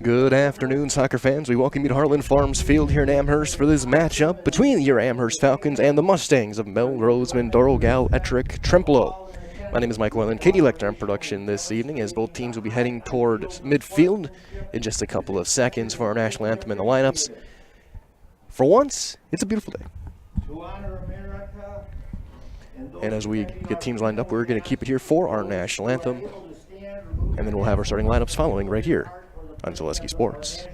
Good afternoon, soccer fans. We welcome you to Heartland Farms Field here in Amherst for this matchup between your Amherst Falcons and the Mustangs of Melrose-Mindoro Gal-Ettrick Trempealeau. My name is Mike Wellen. Katie Lecter on production this evening as both teams will be heading toward midfield in just a couple of seconds for our national anthem and the lineups. For once, it's a beautiful day. And as we get teams lined up, we're going to keep it here for our national anthem. And then we'll have our starting lineups following right here on Zaleski Sports.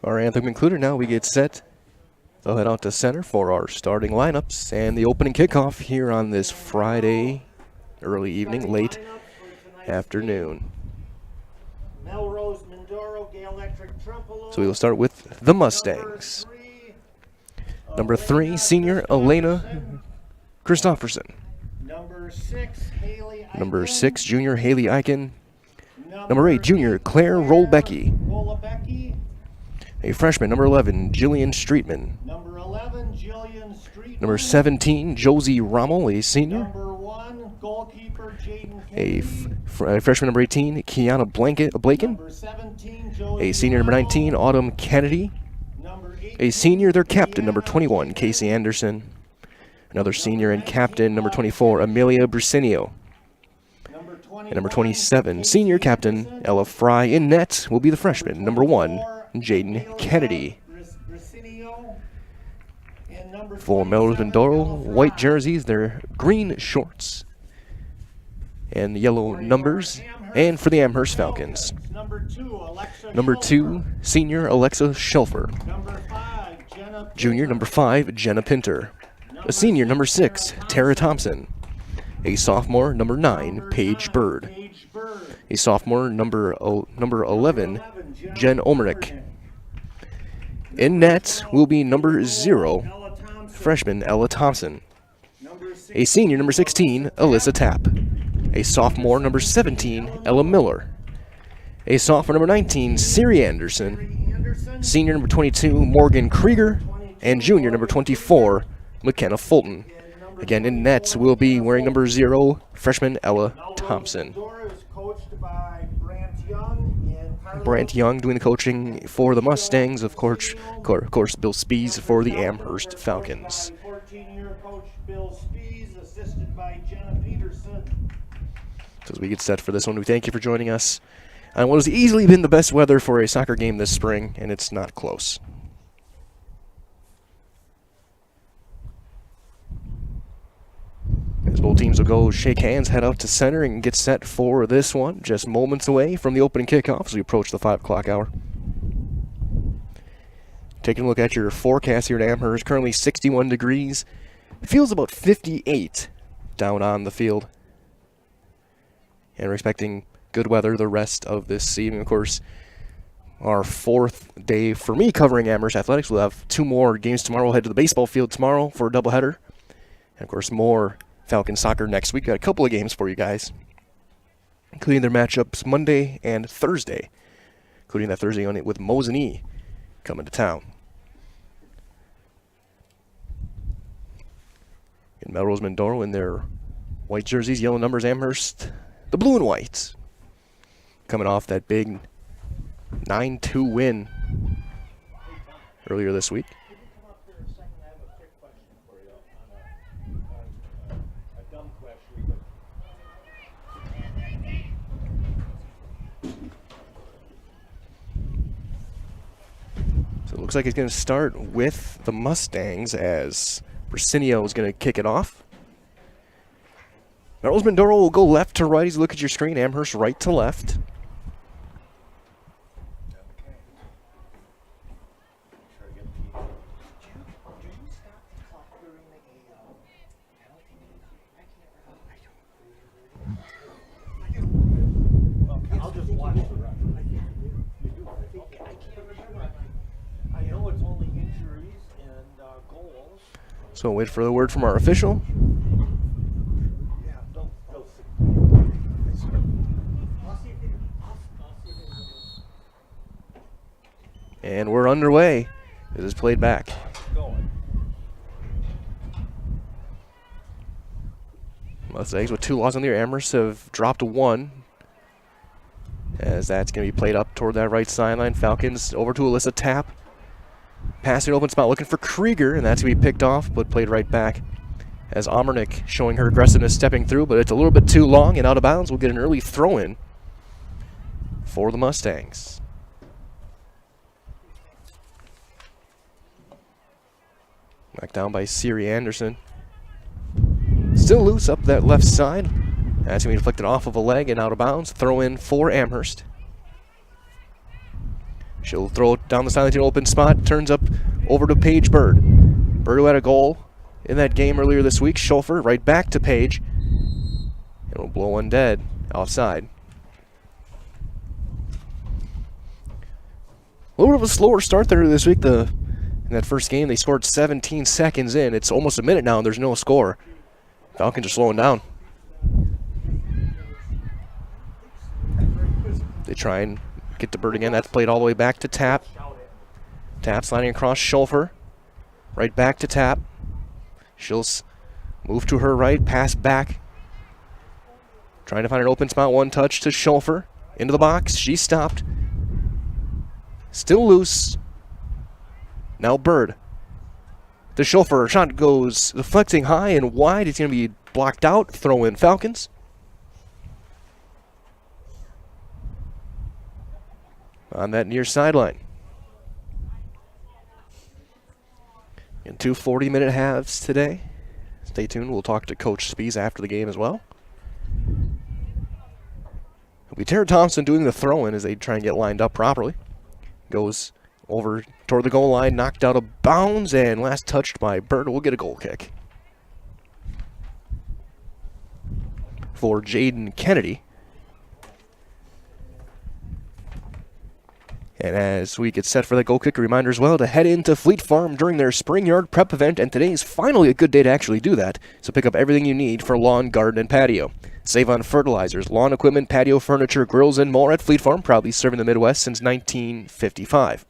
Our anthem concluded. Now we get set. They'll head out to center for our starting lineups and the opening kickoff here on this Friday, early evening, late afternoon. So we will start with the Mustangs. Number 3, senior Elena Christofferson. Number 6, junior Haley Eichen. Number 8, junior Claire Rolbecki. A freshman, number 11, Jillian Streetman. Number 17, Josie Rommel, a senior. A freshman, number 18, Kiana Blaken. A senior, number 19, Autumn Kennedy. A senior, their captain, number 21, Casey Anderson. Another senior and captain, number 24, Amelia Bricinio. And number 27, senior captain, Ella Fry. In net will be the freshman, number 1, Jaden Kennedy. For Melrose-Mindoro, white jerseys, their green shorts and yellow numbers. And for the Amherst Falcons, number 2, senior Alexa Shelfer. Junior, number 5, Jenna Pinter. A senior, number 6, Tara Thompson. A sophomore, number 9, Paige Bird. A sophomore, number 11, Jen Omernick. In net will be number 0, freshman Ella Thompson. A senior, number 16, Alyssa Tapp. A sophomore, number 17, Ella Miller. A sophomore, number 19, Siri Anderson. Senior, number 22, Morgan Krieger. And junior, number 24, McKenna Fulton. Again, in nets will be wearing number 0, freshman Ella Thompson. Brant Young doing the coaching for the Mustangs, of course Bill Spees for the Amherst Falcons. 14-year coach Bill Spees, assisted by Jenna Peterson. So as we get set for this one, we thank you for joining us on what has easily been the best weather for a soccer game this spring, and it's not close. As both teams will go shake hands, head out to center, and get set for this one, just moments away from the opening kickoff as we approach the 5 o'clock hour. Taking a look at your forecast here at Amherst, currently 61 degrees. It feels about 58 down on the field. And we're expecting good weather the rest of this evening. Of course, our fourth day for me covering Amherst Athletics. We'll have 2 more games tomorrow. We'll head to the baseball field tomorrow for a doubleheader. And, of course, more Falcon soccer next week. Got a couple of games for you guys, including their matchups Monday and Thursday, including that Thursday on it with Mosinee coming to town. In Melrose-Mindoro in their white jerseys, yellow numbers, Amherst, the blue and white, coming off that big 9-2 win earlier this week. Could you come up here a second? I have a quick question for you on a dumb question. So it looks like it's going to start with the Mustangs as Brasinio is going to kick it off. Melrose-Mindoro will go left to right as you look at your screen. Amherst right to left. I'll just watch the referee. I know it's only injuries and goals. So wait for the word from our official. Yeah, don't go. I'll see if And we're underway. This is played back. going. Mustangs with 2 losses on the year. Amherst have dropped 1. As that's going to be played up toward that right sideline. Falcons over to Alyssa Tapp. Passing open spot looking for Krieger, and that's going to be picked off, but played right back. As Omernick showing her aggressiveness stepping through, but it's a little bit too long and out of bounds. We'll get an early throw-in for the Mustangs. Knocked down by Siri Anderson. Still loose up that left side. That's going to be deflected off of a leg and out of bounds. Throw in for Amherst. She'll throw it down the sideline to an open spot. Turns up over to Paige Bird. Bird, who had a goal in that game earlier this week. Schoeffer right back to Paige. And will blow one dead outside. A little bit of a slower start there this week. In that first game, they scored 17 seconds in. It's almost a minute now, and there's no score. Falcons are slowing down. They try and get to Bird again. That's played all the way back to Tapp. Tapp sliding across Schoeffer. Right back to Tapp. She'll move to her right, pass back. Trying to find an open spot. One touch to Schoeffer. Into the box. She stopped. Still loose. Now Bird. The Schoeffer shot goes deflecting high and wide. It's going to be blocked out. Throw in Falcons. On that near sideline. And 2 40-minute halves today. Stay tuned. We'll talk to Coach Spies after the game as well. It'll be Tara Thompson doing the throw-in as they try and get lined up properly. Goes over toward the goal line, knocked out of bounds, and last touched by Bird. We'll get a goal kick for Jaden Kennedy. And as we get set for that goal kick, a reminder as well to head into Fleet Farm during their spring yard prep event, and today is finally a good day to actually do that. So pick up everything you need for lawn, garden, and patio. Save on fertilizers, lawn equipment, patio furniture, grills, and more at Fleet Farm, proudly serving the Midwest since 1955.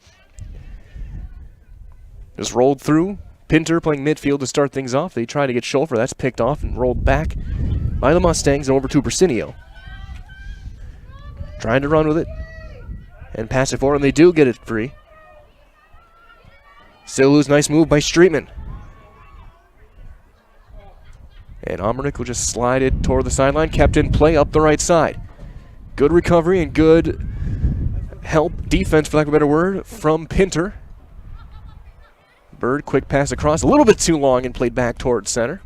Just rolled through. Pinter playing midfield to start things off. They try to get Schoeffer. That's picked off and rolled back by the Mustangs and over to Brasinio. Trying to run with it and pass it forward, and they do get it free. Still lose. Nice move by Streetman. And Omernick will just slide it toward the sideline. Kept in play up the right side. Good recovery and good help, defense for lack of a better word, from Pinter. Bird, quick pass across. A little bit too long and played back towards center.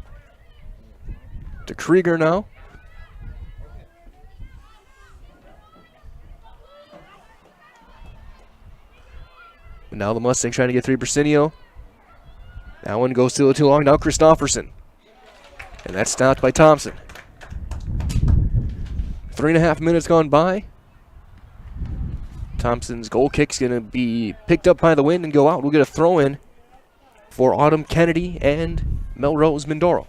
To Krieger now. And now the Mustangs trying to get 3 Bersinio. That one goes still too long. Now Christofferson. And that's stopped by Thompson. 3.5 minutes gone by. Thompson's goal kick's going to be picked up by the wind and go out. We'll get a throw in for Autumn Kennedy and Melrose-Mindoro.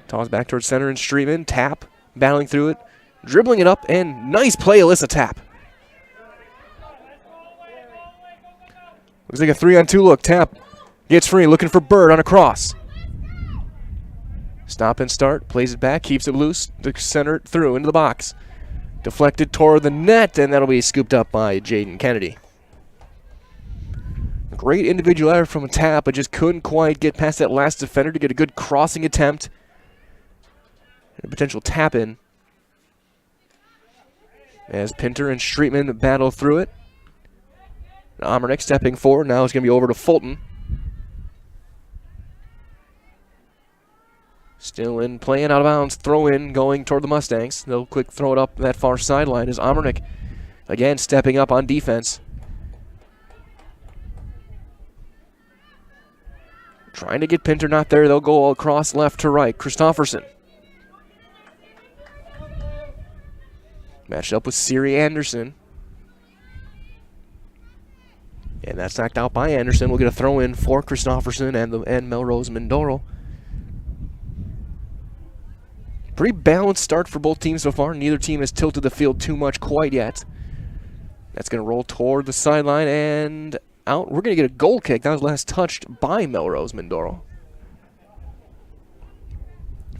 Toss back towards center and Streetman. Tap, battling through it, dribbling it up, and nice play, Alyssa Tap. Looks like a 3-on-2 look. Tap gets free, looking for Bird on a cross. Stop and start, plays it back, keeps it loose, to center it through into the box. Deflected toward the net, and that'll be scooped up by Jaden Kennedy. Great individual effort from a Tap, but just couldn't quite get past that last defender to get a good crossing attempt. And a potential tap in. As Pinter and Streetman battle through it. Amernick stepping forward, now it's going to be over to Fulton. Still in, playing out of bounds, throw in, going toward the Mustangs. They'll quick throw it up that far sideline as Amernick, again, stepping up on defense. Trying to get Pinter, not there. They'll go across left to right. Christofferson. Matched up with Siri Anderson. And that's knocked out by Anderson. We'll get a throw in for Christofferson and Melrose-Mindoro. Pretty balanced start for both teams so far. Neither team has tilted the field too much quite yet. That's going to roll toward the sideline and out. We're going to get a goal kick. That was last touched by Melrose-Mindoro.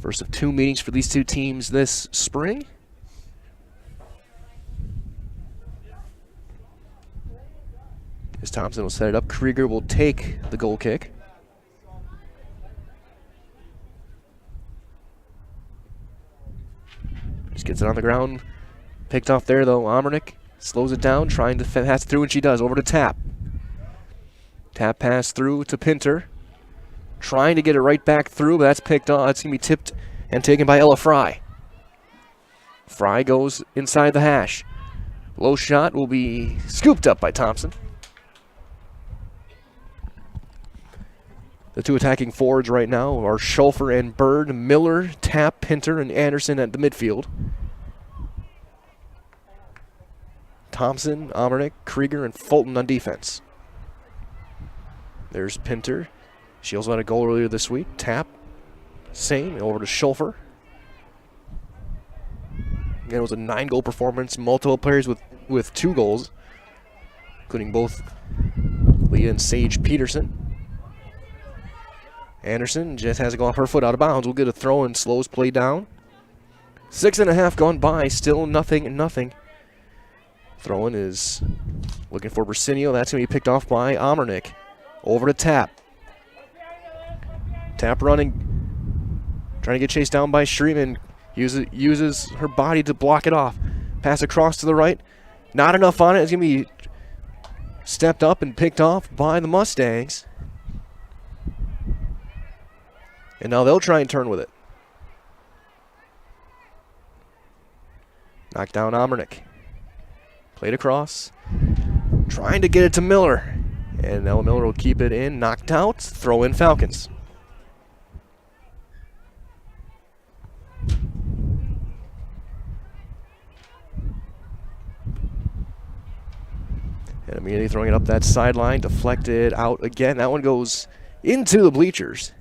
First of 2 meetings for these two teams this spring. As Thompson will set it up, Krieger will take the goal kick. Just gets it on the ground. Picked off there, though. Amernick slows it down, trying to pass through, and she does. Over to Tap. Tap pass through to Pinter. Trying to get it right back through, but that's picked off. It's going to be tipped and taken by Ella Fry. Fry goes inside the hash. Low shot will be scooped up by Thompson. The two attacking forwards right now are Schulfer and Bird, Miller, Tap, Pinter, and Anderson at the midfield. Thompson, Amernick, Krieger, and Fulton on defense. There's Pinter. She also had a goal earlier this week. Tap, same, over to Schulfer. Again, it was a 9-goal performance. Multiple players with 2 goals, including both Leah and Sage Peterson. Anderson just has to go off her foot out of bounds. We'll get a throw and slows play down. 6.5 gone by, still nothing. Throwing is looking for Bersinio. That's going to be picked off by Amernick. Over to Tap. Tap running, trying to get chased down by Streetman. Uses her body to block it off. Pass across to the right. Not enough on it. It's going to be stepped up and picked off by the Mustangs. And now they'll try and turn with it. Knocked down Amernick. Played across. Trying to get it to Miller. And now Miller will keep it in. Knocked out. Throw in Falcons. And immediately throwing it up that sideline. Deflected out again. That one goes into the bleachers.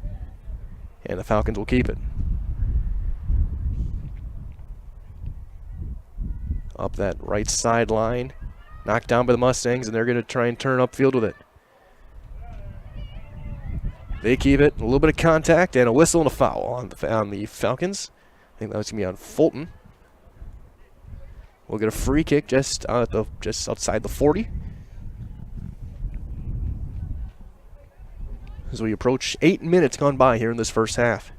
And the Falcons will keep it. Up that right sideline. Knocked down by the Mustangs, and they're going to try and turn upfield with it. They keep it. A little bit of contact and a whistle and a foul on the Falcons. I think that was going to be on Fulton. We'll get a free kick just outside the 40. As we approach 8 minutes gone by here in this first half.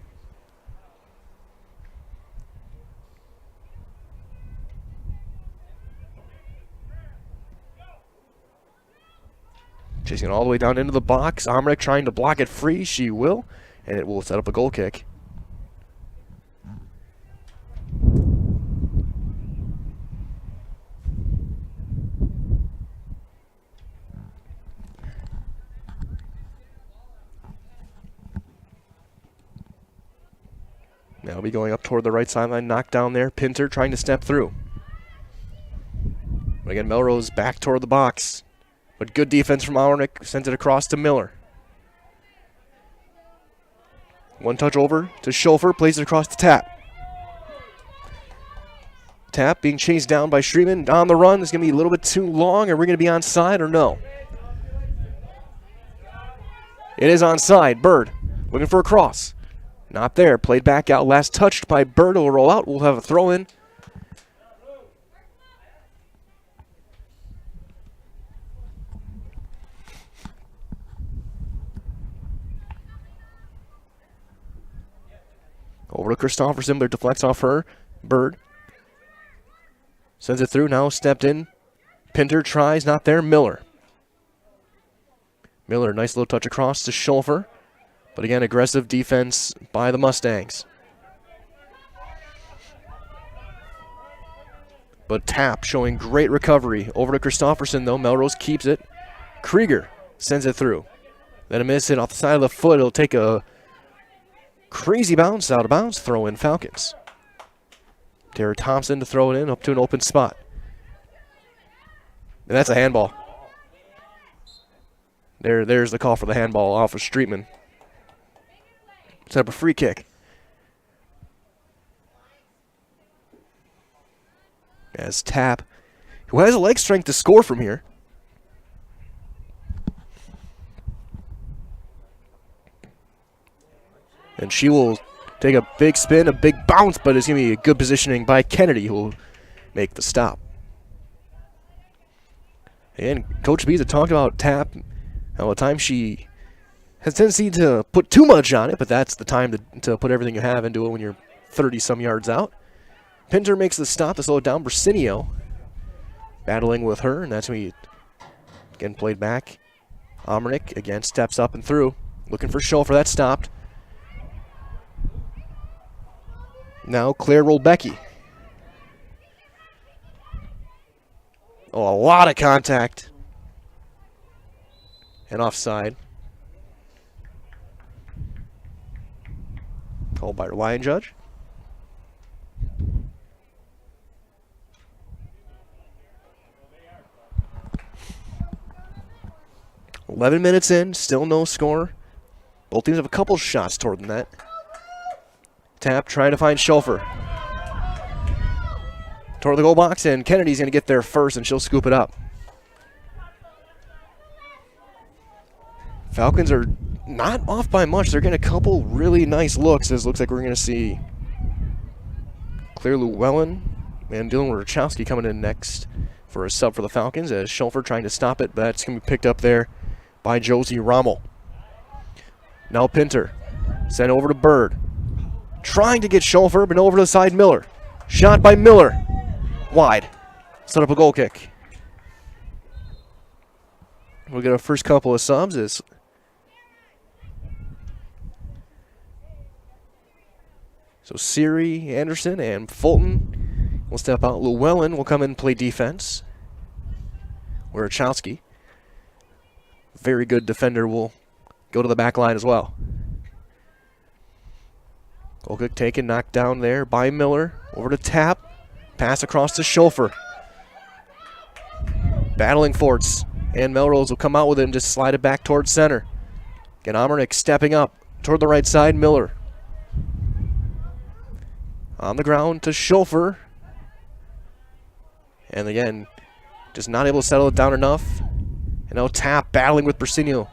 Chasing all the way down into the box. Amernick trying to block it free. She will. And it will set up a goal kick. Now be going up toward the right sideline, knocked down there. Pinter trying to step through. But again, Melrose back toward the box. But good defense from Alnick, sends it across to Miller. One touch over to Schofer, plays it across to Tap. Tap being chased down by Streeman on the run. It's going to be a little bit too long. Are we going to be onside or no? It is onside. Bird looking for a cross. Not there. Played back out. Last touched by Bird. Will roll out. We'll have a throw in. Over to Christopherson, but deflects off her. Bird sends it through, now stepped in. Pinter tries, not there. Miller. Miller, nice little touch across to Schofer. But again, aggressive defense by the Mustangs. But Tap showing great recovery. Over to Christopherson, though. Melrose keeps it. Krieger sends it through. Then a miss hit off the side of the foot. It'll take a crazy bounce, out of bounds, throw in Falcons. Tara Thompson to throw it in up to an open spot. And that's a handball. There's the call for the handball off of Streetman. Set up a free kick. As Tap, who has a leg strength to score from here. And she will take a big spin, a big bounce, but it's going to be a good positioning by Kennedy, who will make the stop. And Coach Bees had talked about Tap, how the time she has a tendency to put too much on it, but that's the time to put everything you have into it when you're 30-some yards out. Pinter makes the stop to slow it down. Brasinio battling with her, and that's when he again played back. Almernick again steps up and through, looking for Schofer. That stopped. Now Claire Rolbecki. Oh, a lot of contact. And offside. Called by our line judge. "11 minutes in, still no score. Both teams have a couple shots toward the net. Tap trying to find Schofer. Toward the goal box, and Kennedy's going to get there first, and she'll scoop it up. Falcons are not off by much. They're getting a couple really nice looks. It looks like we're going to see Claire Llewellyn and Dylan Wachowski coming in next for a sub for the Falcons, as Schofer trying to stop it, but that's going to be picked up there by Josie Rommel. Now Pinter. Sent over to Bird. Trying to get Schofer, but over to the side, Miller. Shot by Miller. Wide. Set up a goal kick. We'll get our first couple of subs. So Siri, Anderson, and Fulton will step out. Llewellyn will come in and play defense. Wachowski, very good defender, will go to the back line as well. Goal kick taken, knocked down there by Miller. Over to Tap. Pass across to Schofer. Battling Forts. And Melrose will come out with it and just slide it back towards center. Again, Almernick stepping up toward the right side. Miller. On the ground to Schofer. And again, just not able to settle it down enough. And now Tap battling with Brasinio.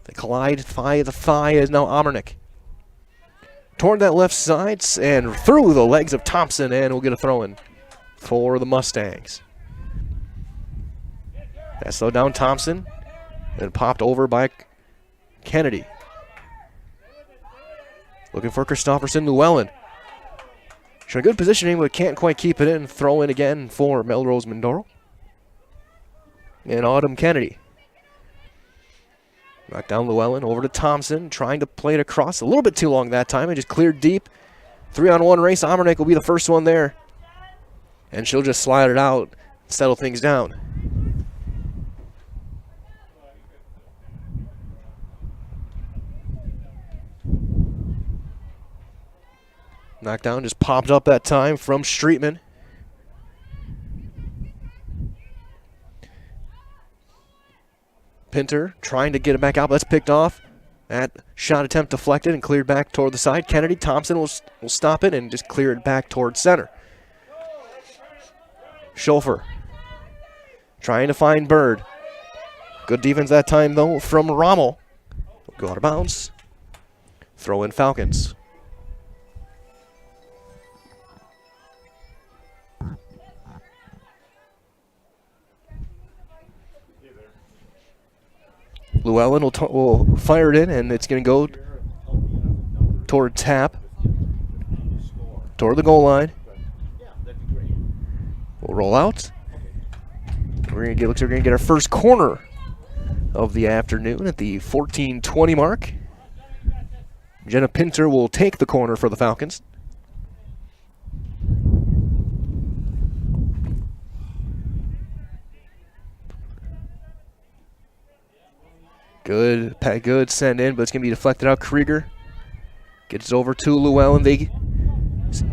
They collide thigh to thigh is now Almernick. Toward that left side and through the legs of Thompson, and we'll get a throw in for the Mustangs. That slowed down Thompson and popped over by Kennedy. Looking for Christopherson. Llewellyn. Showing good positioning, but can't quite keep it in. Throw in again for Melrose-Mindoro. And Autumn Kennedy. Knocked down Llewellyn, over to Thompson, trying to play it across. A little bit too long that time. It just cleared deep. 3-on-1 race. Almernick will be the first one there. And she'll just slide it out, settle things down. Knockdown just popped up that time from Streetman. Pinter trying to get it back out, but that's picked off. That shot attempt deflected and cleared back toward the side. Kennedy Thompson will stop it and just clear it back toward center. Schofer trying to find Bird. Good defense that time, though, from Rommel. Go out of bounds. Throw in Falcons. Llewellyn will fire it in, and it's going to go toward Tap, toward the goal line. We'll roll out. Looks like we're going to get our first corner of the afternoon at the 14:20 mark. Jenna Pinter will take the corner for the Falcons. Good send in, but it's going to be deflected out. Krieger gets it over to Llewellyn. They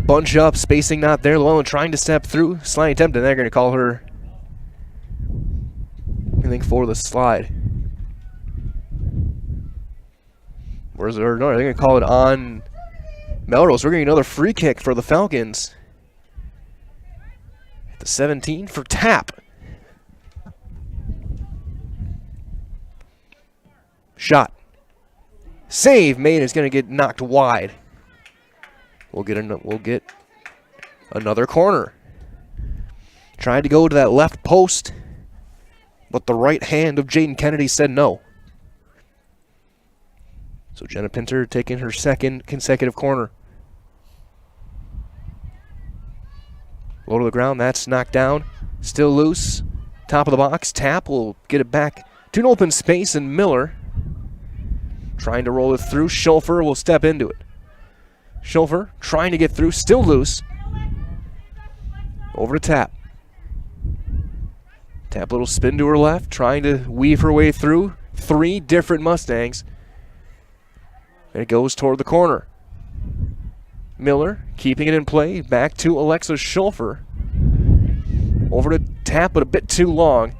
bunch up, spacing not there. Llewellyn trying to step through. Sliding attempt, and they're going to call her, I think, for the slide. No, they're going to call it on Melrose. We're going to get another free kick for the Falcons. At the 17 for Tap. Shot. Save made. Is going to get knocked wide. We'll get another corner. Tried to go to that left post, but the right hand of Jaden Kennedy said no. So Jenna Pinter taking her second consecutive corner. Low to the ground. That's knocked down. Still loose. Top of the box. Tap will get it back to an open space, and Miller trying to roll it through. Schofer will step into it. Schofer trying to get through, still loose. Over to Tap. Tap little spin to her left, trying to weave her way through 3 different Mustangs. And it goes toward the corner. Miller keeping it in play, back to Alexa Schofer. Over to Tap, but a bit too long.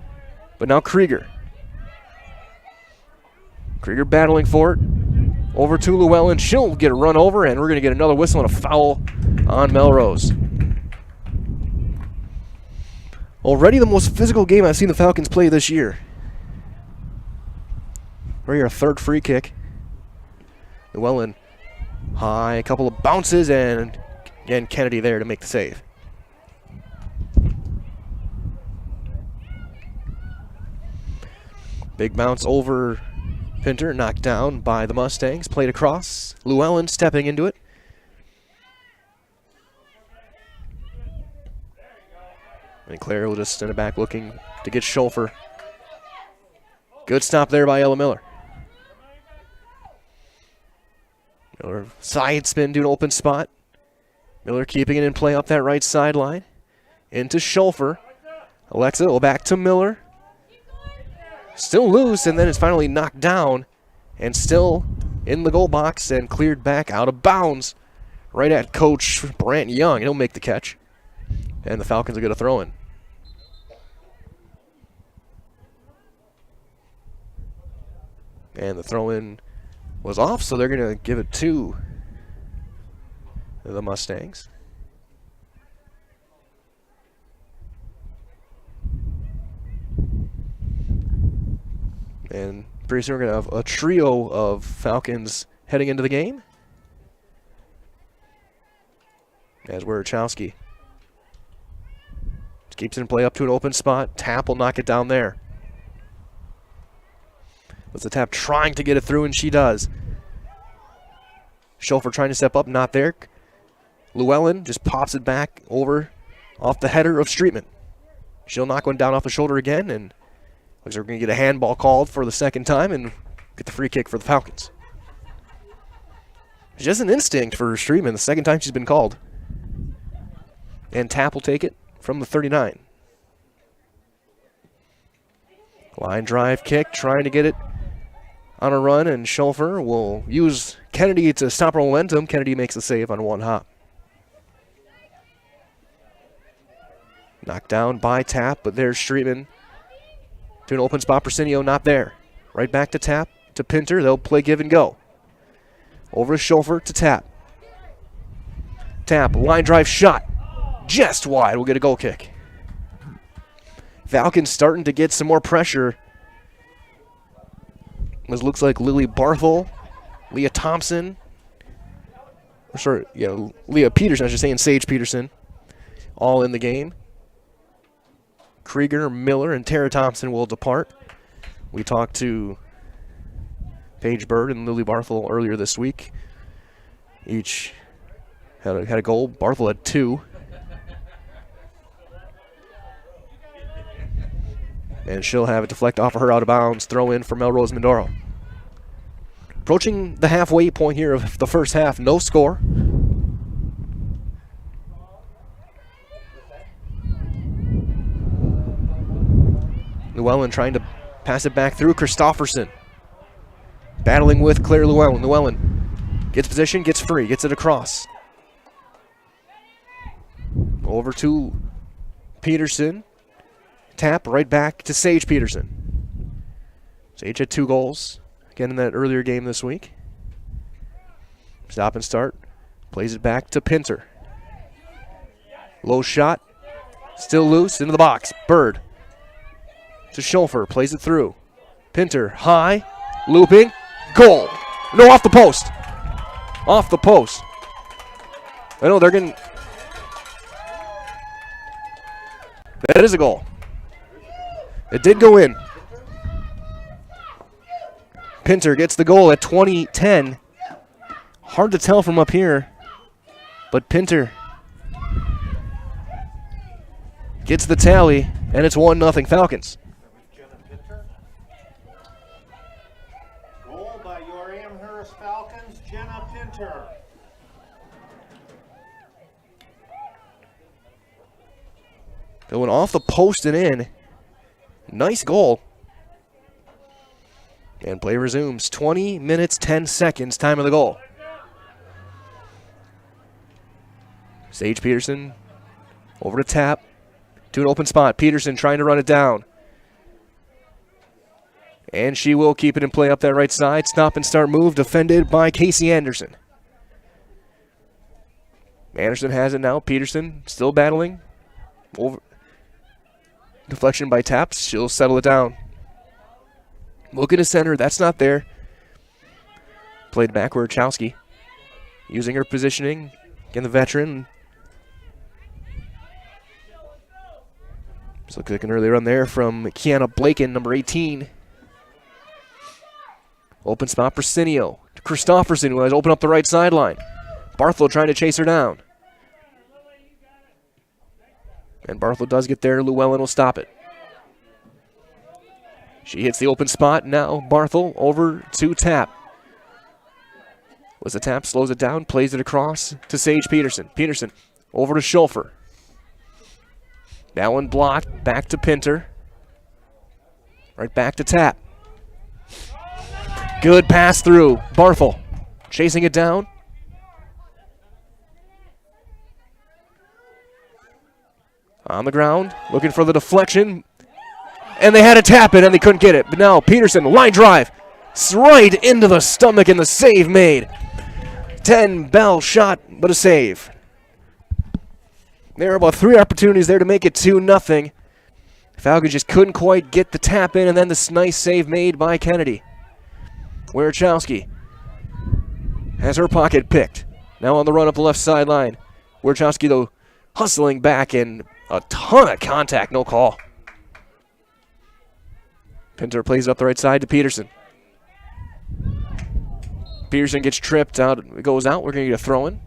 But now Krieger. Krieger battling for it. Over to Llewellyn. She'll get a run over, and we're going to get another whistle and a foul on Melrose. Already the most physical game I've seen the Falcons play this year. We're here, a third free kick. Llewellyn high, a couple of bounces, and again Kennedy there to make the save. Big bounce over Pinter, knocked down by the Mustangs, played across. Llewellyn stepping into it. And Claire will just send it back looking to get Schofer. Good stop there by Ella Miller. Miller side spin to an open spot. Miller keeping it in play up that right sideline. Into Schofer. Alexa will back to Miller. Still loose, and then it's finally knocked down and still in the goal box and cleared back out of bounds right at Coach Brant Young. He'll make the catch, and the Falcons will get a throw-in. And the throw-in was off, so they're going to give it to the Mustangs. And pretty soon we're going to have a trio of Falcons heading into the game. As Wierchowski keeps it in play up to an open spot. Tap will knock it down there. With the Tap trying to get it through, and she does. Schofer trying to step up, not there. Llewellyn just pops it back over off the header of Streetman. She'll knock one down off the shoulder again, and looks like we're going to get a handball called for the second time and get the free kick for the Falcons. It's just an instinct for Streetman, the second time she's been called. And Tap will take it from the 39. Line drive kick, trying to get it on a run, and Schofer will use Kennedy to stop her momentum. Kennedy makes the save on one hop. Knocked down by Tap, but there's Streetman. To an open spot, Persinio not there. Right back to Tap, to Pinter. They'll play give and go. Over to Schofer, to Tap. Tap, line drive shot. Just wide, we'll get a goal kick. Falcons starting to get some more pressure. This looks like Lily Barthel, Leah Thompson, Leah Peterson, I should say, and Sage Peterson, all in the game. Krieger, Miller, and Tara Thompson will depart. We talked to Paige Bird and Lily Barthel earlier this week. Each had a goal. Barthel had 2. And she'll have it deflect off of her out of bounds. Throw in for Melrose-Mindoro. Approaching the halfway point here of the first half. No score. Llewellyn trying to pass it back through. Christofferson battling with Claire Llewellyn. Llewellyn gets position, gets free, gets it across. Over to Peterson. Tap right back to Sage Peterson. Sage had 2 goals, again in that earlier game this week. Stop and start. Plays it back to Pinter. Low shot. Still loose into the box. Bird to Schofer. Plays it through. Pinter high. Looping. Goal. No, off the post. Off the post. I know they're getting. That is a goal. It did go in. Pinter gets the goal at 20-10. Hard to tell from up here, but Pinter gets the tally, and it's 1-0 Falcons. Goal by your Amherst Falcons, Jenna Pinter. Going off the post and in. Nice goal. And play resumes. 20 minutes, 10 seconds, time of the goal. Sage Peterson over to Tap. To an open spot. Peterson trying to run it down. And she will keep it in play up that right side. Stop and start move defended by Casey Anderson. Anderson has it now. Peterson still battling. Over. Deflection by Taps. She'll settle it down. Looking to center. That's not there. Played back where Chowski. Using her positioning. Again, the veteran. Just looks like an early run there from Kiana Blaken, number 18. Open spot for Sinio. To Christofferson, who has opened up the right sideline. Barthel trying to chase her down. And Barthel does get there. Llewellyn will stop it. She hits the open spot. Now Barthel over to Tap. Was the Tap, slows it down, plays it across to Sage Peterson. Peterson over to Schofer. That one blocked. Back to Pinter. Right back to Tap. Good pass through. Barthel chasing it down. On the ground, looking for the deflection. And they had to tap it, and they couldn't get it. But now Peterson, line drive. Right into the stomach, and the save made. 10 Bell shot, but a save. There are about 3 opportunities there to make it 2-0. Falcons just couldn't quite get the tap in, and then this nice save made by Kennedy. Wierchowski has her pocket picked. Now on the run up the left sideline. Wierchowski, though, hustling back, and a ton of contact, no call. Pinter plays it up the right side to Peterson. Peterson gets tripped out, goes out. We're going to get a throw-in.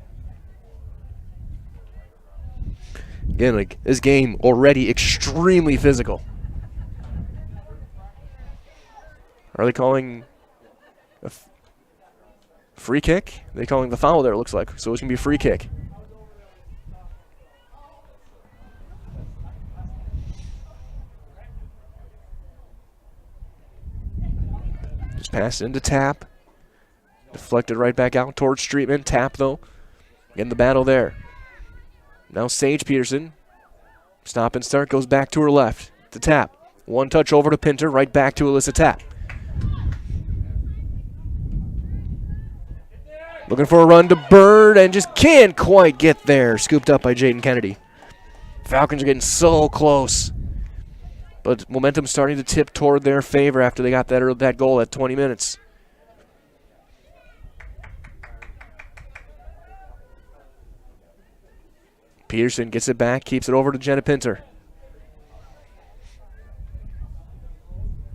Again, like this game already extremely physical. Are they calling a free kick? They're calling the foul there, it looks like. So it's going to be a free kick. Just passed into Tap. Deflected right back out towards Streetman. Tap, though, in the battle there. Now Sage Peterson Stop and start, goes back to her left. To Tap. One touch over to Pinter, right back to Alyssa Tap. Looking for a run to Bird and just can't quite get there. Scooped up by Jaden Kennedy. Falcons are getting so close. But momentum starting to tip toward their favor after they got that goal at 20 minutes. Peterson gets it back, keeps it over to Jenna Pinter.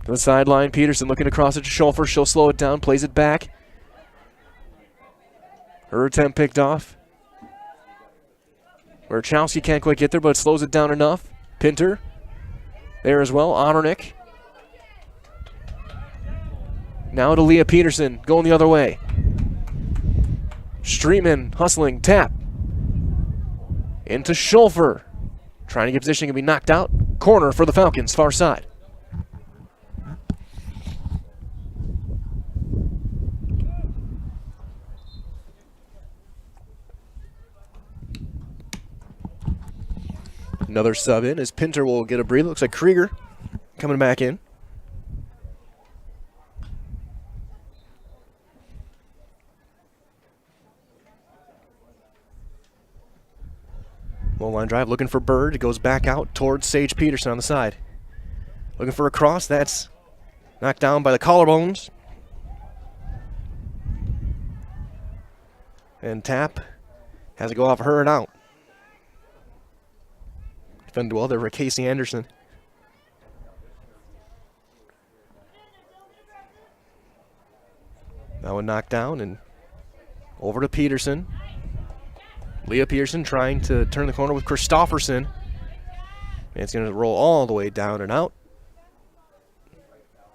To the sideline, Peterson looking across it to Schulfer. She'll slow it down, plays it back. Her attempt picked off. Warchowski can't quite get there, but slows it down enough. Pinter there as well. Honornick. Now to Leah Peterson, going the other way. Streetman hustling, Tap. Into Schulfer. Trying to get position, can be knocked out. Corner for the Falcons, far side. Another sub in as Pinter will get a breather. Looks like Krieger coming back in. Low line drive, looking for Bird. It goes back out towards Sage Peterson on the side. Looking for a cross. That's knocked down by the collarbones. And Tap has to go off her and out. Defended well there for Casey Anderson. That one knocked down and over to Peterson. Leah Peterson trying to turn the corner with Christofferson. And it's going to roll all the way down and out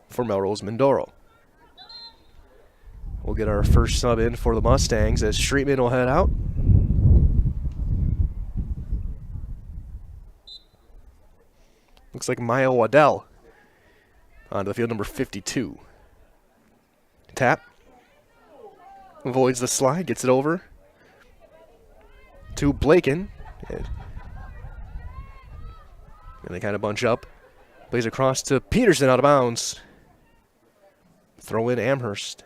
for Melrose-Mindoro. We'll get our first sub in for the Mustangs as Streetman will head out. Looks like Maya Waddell onto the field, number 52. Tap. Avoids the slide, gets it over to Blaken. And they kind of bunch up. Plays across to Peterson out of bounds. Throw in Amherst.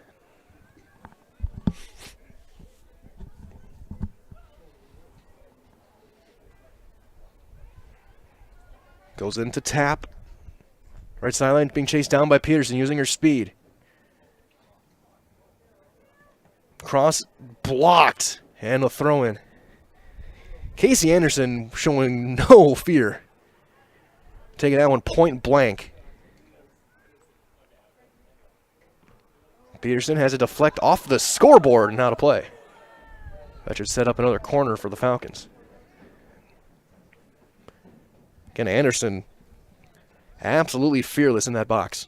Goes into Tap. Right sideline being chased down by Peterson using her speed. Cross blocked. And a throw in. Casey Anderson showing no fear. Taking that one point blank. Peterson has a deflect off the scoreboard and now to play. That should set up another corner for the Falcons. Again, Anderson absolutely fearless in that box.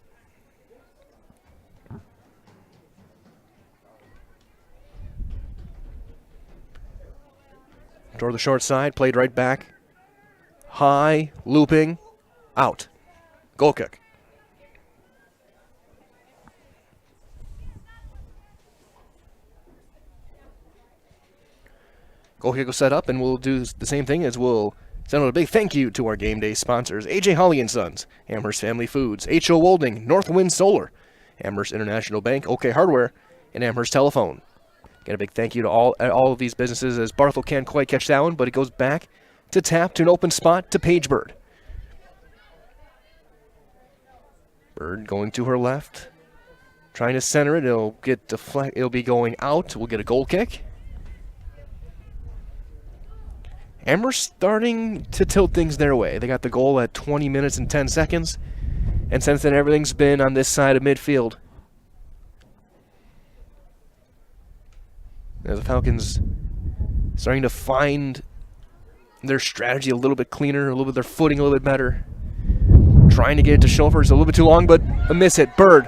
Toward the short side, played right back. High, looping, out. Goal kick. Goal kick will set up, and we'll do the same thing as we'll send out a big thank you to our game day sponsors, AJ Holly & Sons, Amherst Family Foods, H.O. Wolding, Northwind Solar, Amherst International Bank, OK Hardware, and Amherst Telephone. Get a big thank you to all of these businesses as Barthel can't quite catch that one, but it goes back to Tap to an open spot to Paige Bird. Bird going to her left, trying to center it. It'll get deflect. It'll be going out. We'll get a goal kick. Amherst starting to tilt things their way. They got the goal at 20 minutes and 10 seconds. And since then, everything's been on this side of midfield. As the Falcons starting to find their strategy a little bit cleaner, a little bit their footing a little bit better. Trying to get it to Schofer. It's a little bit too long, but a miss hit. Bird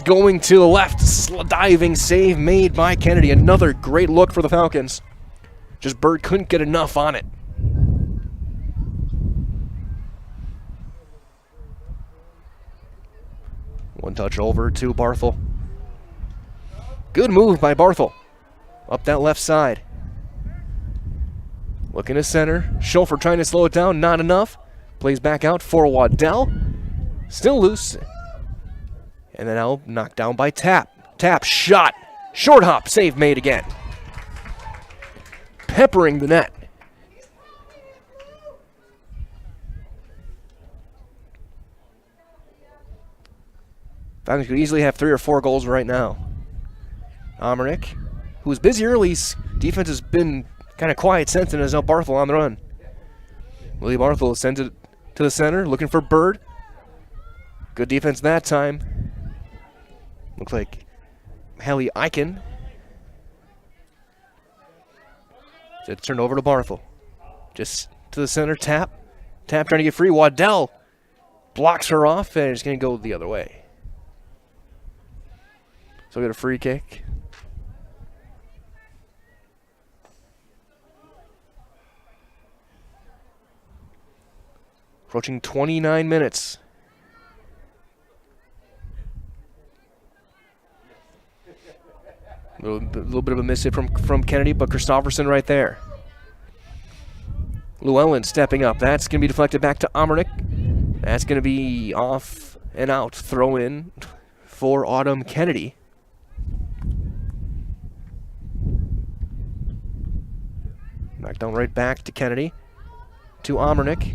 going to the left. Diving save made by Kennedy. Another great look for the Falcons. Just Bird couldn't get enough on it. One touch over to Barthel. Good move by Barthel. Up that left side. Looking to center. Schofer trying to slow it down. Not enough. Plays back out for Waddell. Still loose. And then now knocked down by Tap. Tap shot. Short hop. Save made again. Peppering the net. Falcons could easily have 3 or 4 goals right now. Amherst, who was busy early, defense has been kind of quiet since, and is now Barthel on the run. Willie Barthel sends it to the center, looking for Bird. Good defense that time. Looks like Hallie Eichen. It's turned over to Barthel. Just to the center, Tap. Tap trying to get free. Waddell blocks her off, and it's going to go the other way. So we get a free kick. Approaching 29 minutes. A little bit of a miss hit from Kennedy, but Christopherson right there. Llewellyn stepping up. That's going to be deflected back to Amherst. That's going to be off and out. Throw in for Autumn Kennedy. Knocked down right back to Kennedy. To Amherst.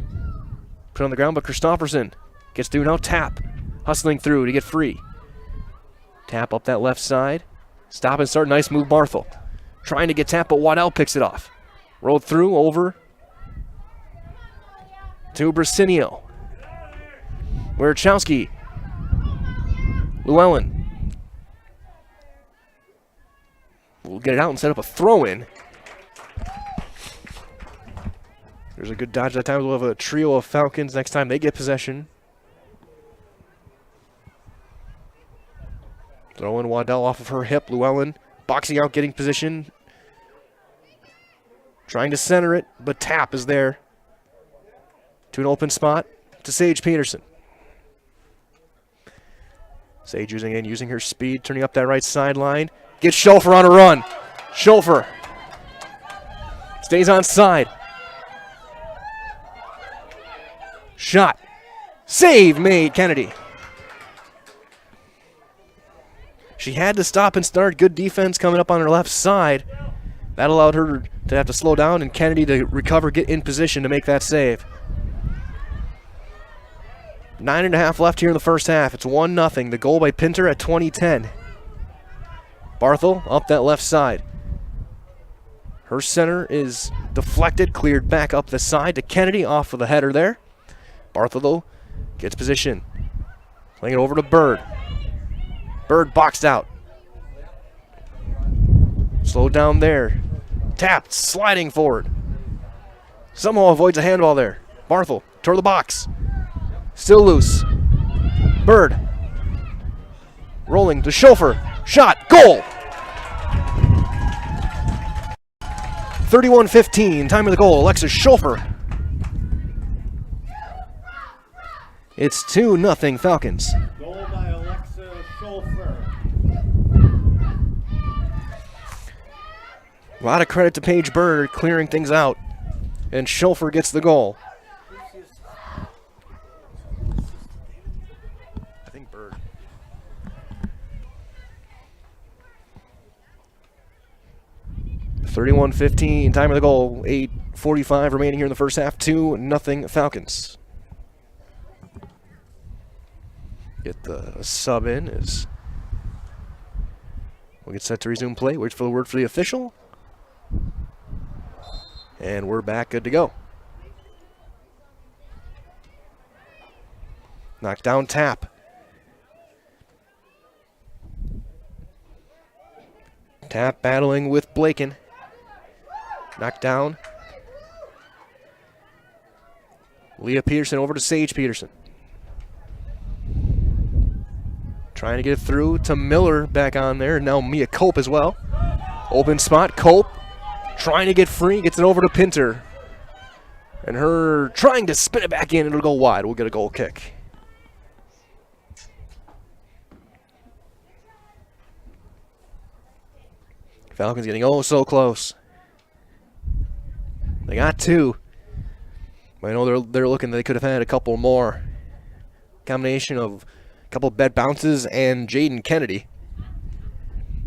Put on the ground, but Christopherson gets through now. Tap. Hustling through to get free. Tap up that left side. Stop and start. Nice move, Barthel. Trying to get Tap, but Waddell picks it off. Rolled through, over to Brasinio. Wierchowski. Llewellyn. We'll get it out and set up a throw-in. There's a good dodge that time. We'll have a trio of Falcons next time they get possession. Throwing Waddell off of her hip. Llewellyn boxing out, getting position. Trying to center it, but Tap is there. To an open spot to Sage Peterson. Sage using her speed, turning up that right sideline. Gets Schofer on a run. Schofer stays on side. Shot. Save made, Kennedy. She had to stop and start. Good defense coming up on her left side. That allowed her to have to slow down and Kennedy to recover, get in position to make that save. 9.5 left here in the first half. It's 1-0. The goal by Pinter at 2010. Barthel up that left side. Her center is deflected, cleared back up the side to Kennedy off of the header there. Barthel, though, gets position. Playing it over to Bird. Bird boxed out. Slowed down there. Tapped, sliding forward. Somehow avoids a handball there. Barthel toward the box. Still loose. Bird. Rolling to Schofer. Shot. Goal! 31-15. Time of the goal. Alexis Schofer. It's 2-0 Falcons. Goal by Alexa Schofer. A lot of credit to Paige Bird clearing things out. And Schofer gets the goal. I think Bird. (31-15) time of the goal. 8:45 remaining here in the first half. 2-0 Falcons. Get the sub in as we'll get set to resume play. Wait for the word for the official. And we're back, good to go. Knocked down Tap. Tap battling with Blaken. Knocked down. Leah Peterson over to Sage Peterson. Trying to get it through to Miller back on there. Now Mia Cope as well. Open spot, Cope. Trying to get free, gets it over to Pinter. And her trying to spin it back in, it'll go wide. We'll get a goal kick. Falcons getting oh so close. They They got 2. I know they're looking, they could have had a couple more. Combination of a couple bed bounces and Jaden Kennedy.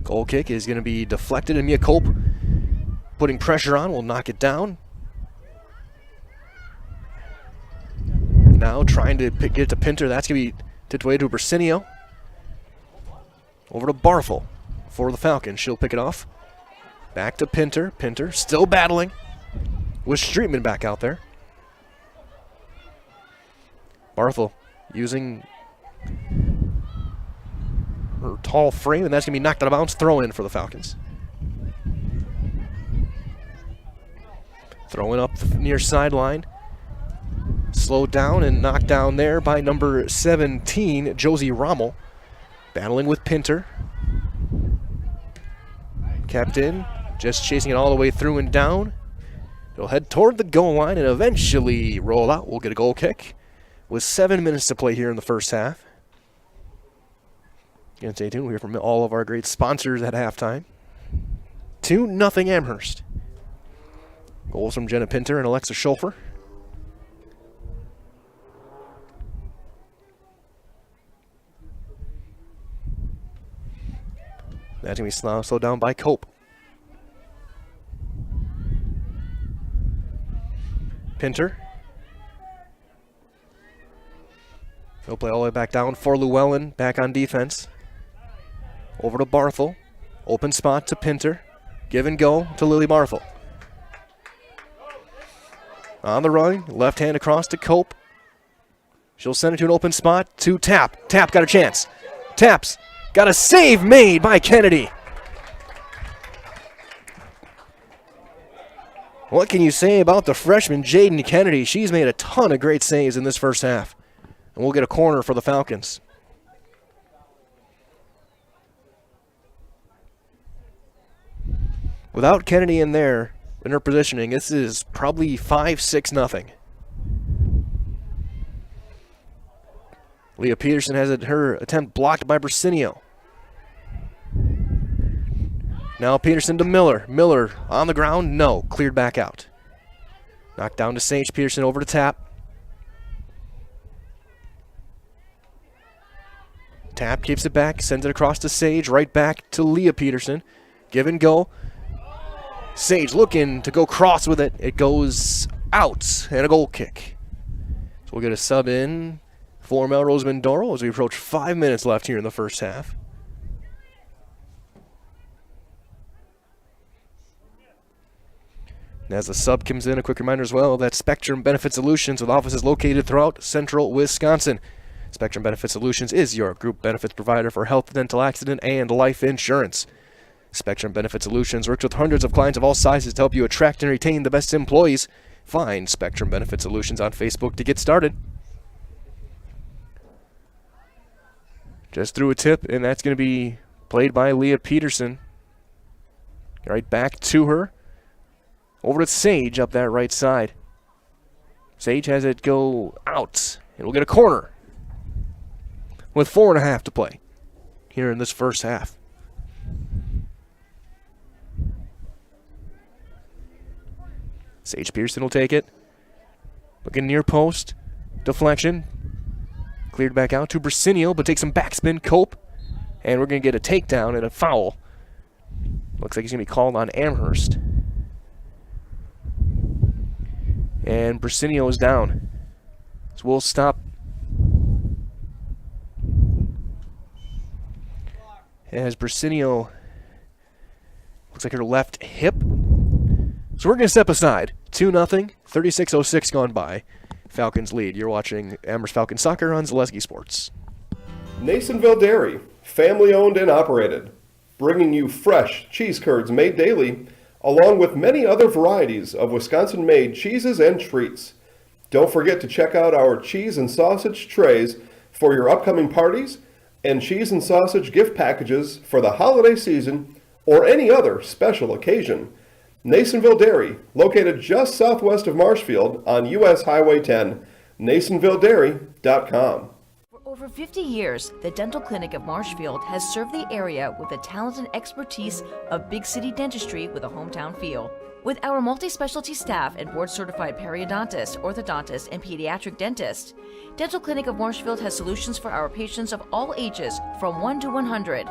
Goal kick is going to be deflected, and Mia Cope putting pressure on will knock it down. Now trying to get it to Pinter. That's going to be tipped away to Bersinio. Over to Barthel for the Falcons. She'll pick it off. Back to Pinter. Pinter still battling with Streetman back out there. Barthel using her tall frame, and that's going to be knocked out of bounds. Throw in for the Falcons. Throwing up the near sideline. Slowed down and knocked down there by number 17, Josie Rommel. Battling with Pinter. Kept in, just chasing it all the way through and down. It'll head toward the goal line and eventually roll out. We'll get a goal kick with 7 minutes to play here in the first half. Again, stay tuned. We'll hear from all of our great sponsors at halftime. 2-0 Amherst. Goals from Jenna Pinter and Alexa Schulfer. That's going to be slowed down by Cope. Pinter. He'll play all the way back down for Llewellyn, back on defense. Over to Barthel. Open spot to Pinter. Give and go to Lily Barthel. On the run, left hand across to Cope. She'll send it to an open spot to Tap. Tap got a chance. Taps. Got a save made by Kennedy. What can you say about the freshman Jaden Kennedy? She's made a ton of great saves in this first half. And we'll get a corner for the Falcons. Without Kennedy in there, in her positioning, this is probably 5-6-0. Leah Peterson has her attempt blocked by Bersinio. Now Peterson to Miller. Miller on the ground, no. Cleared back out. Knocked down to Sage. Peterson over to Tap. Tap keeps it back, sends it across to Sage, right back to Leah Peterson. Give and go. Sage looking to go cross with it. It goes out, and a goal kick. So we'll get a sub in for Melrose-Mindoro as we approach 5 minutes left here in the first half. And as the sub comes in, a quick reminder as well that Spectrum Benefit Solutions, with offices located throughout central Wisconsin. Spectrum Benefit Solutions is your group benefits provider for health, dental, accident, and life insurance. Spectrum Benefit Solutions works with hundreds of clients of all sizes to help you attract and retain the best employees. Find Spectrum Benefit Solutions on Facebook to get started. Just threw a tip, and that's going to be played by Leah Peterson. Right back to her. Over to Sage up that right side. Sage has it go out, and we'll get a corner with 4.5 to play here in this first half. Sage Pearson will take it. Looking near post. Deflection. Cleared back out to Bersinio, but takes some backspin. Cope. And we're going to get a takedown and a foul. Looks like he's going to be called on Amherst. And Bersinio is down. So we'll stop. As Bersinio looks like her left hip. So we're going to step aside. 2-0, 36:06 gone by. Falcons lead. You're watching Amherst Falcons Soccer on Zaleski Sports. Nasonville Dairy, family owned and operated, bringing you fresh cheese curds made daily, along with many other varieties of Wisconsin-made cheeses and treats. Don't forget to check out our cheese and sausage trays for your upcoming parties and cheese and sausage gift packages for the holiday season or any other special occasion. Nasonville Dairy, located just southwest of Marshfield on U.S. Highway 10, NasonvilleDairy.com. For over 50 years, the Dental Clinic of Marshfield has served the area with the talent and expertise of big city dentistry with a hometown feel. With our multi-specialty staff and board-certified periodontist, orthodontist, and pediatric dentist, Dental Clinic of Marshfield has solutions for our patients of all ages from 1 to 100.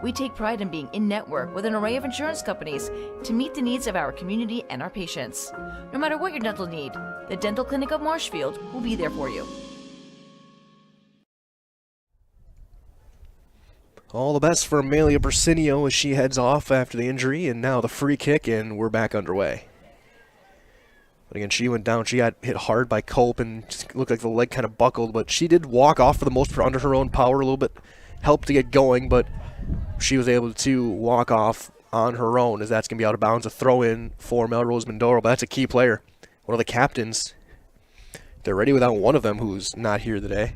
We take pride in being in-network with an array of insurance companies to meet the needs of our community and our patients. No matter what your dental need, the Dental Clinic of Marshfield will be there for you. All the best for Amelia Bersinio as she heads off after the injury, and now the free kick, and we're back underway. But again, she went down. She got hit hard by Cope, and just looked like the leg kind of buckled, but she did walk off for the most part under her own power, a little bit helped to get going, but she was able to walk off on her own, as that's going to be out of bounds. A throw-in for Melrose-Mindoro, but that's a key player, one of the captains. They're ready without one of them who's not here today.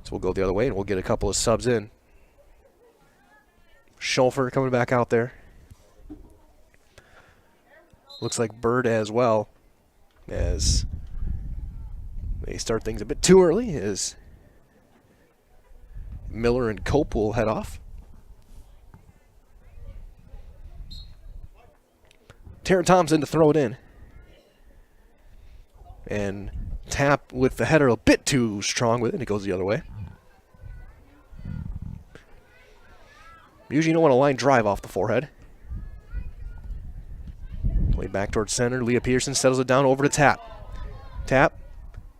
So we'll go the other way, and we'll get a couple of subs in. Schulfer coming back out there. Looks like Bird as well, as they start things a bit too early, as Miller and Cope will head off. Tara Thompson to throw it in. And Tap with the header a bit too strong with it. It goes the other way. Usually you don't want a line drive off the forehead. Play back towards center. Leah Peterson settles it down over to Tap. Tap.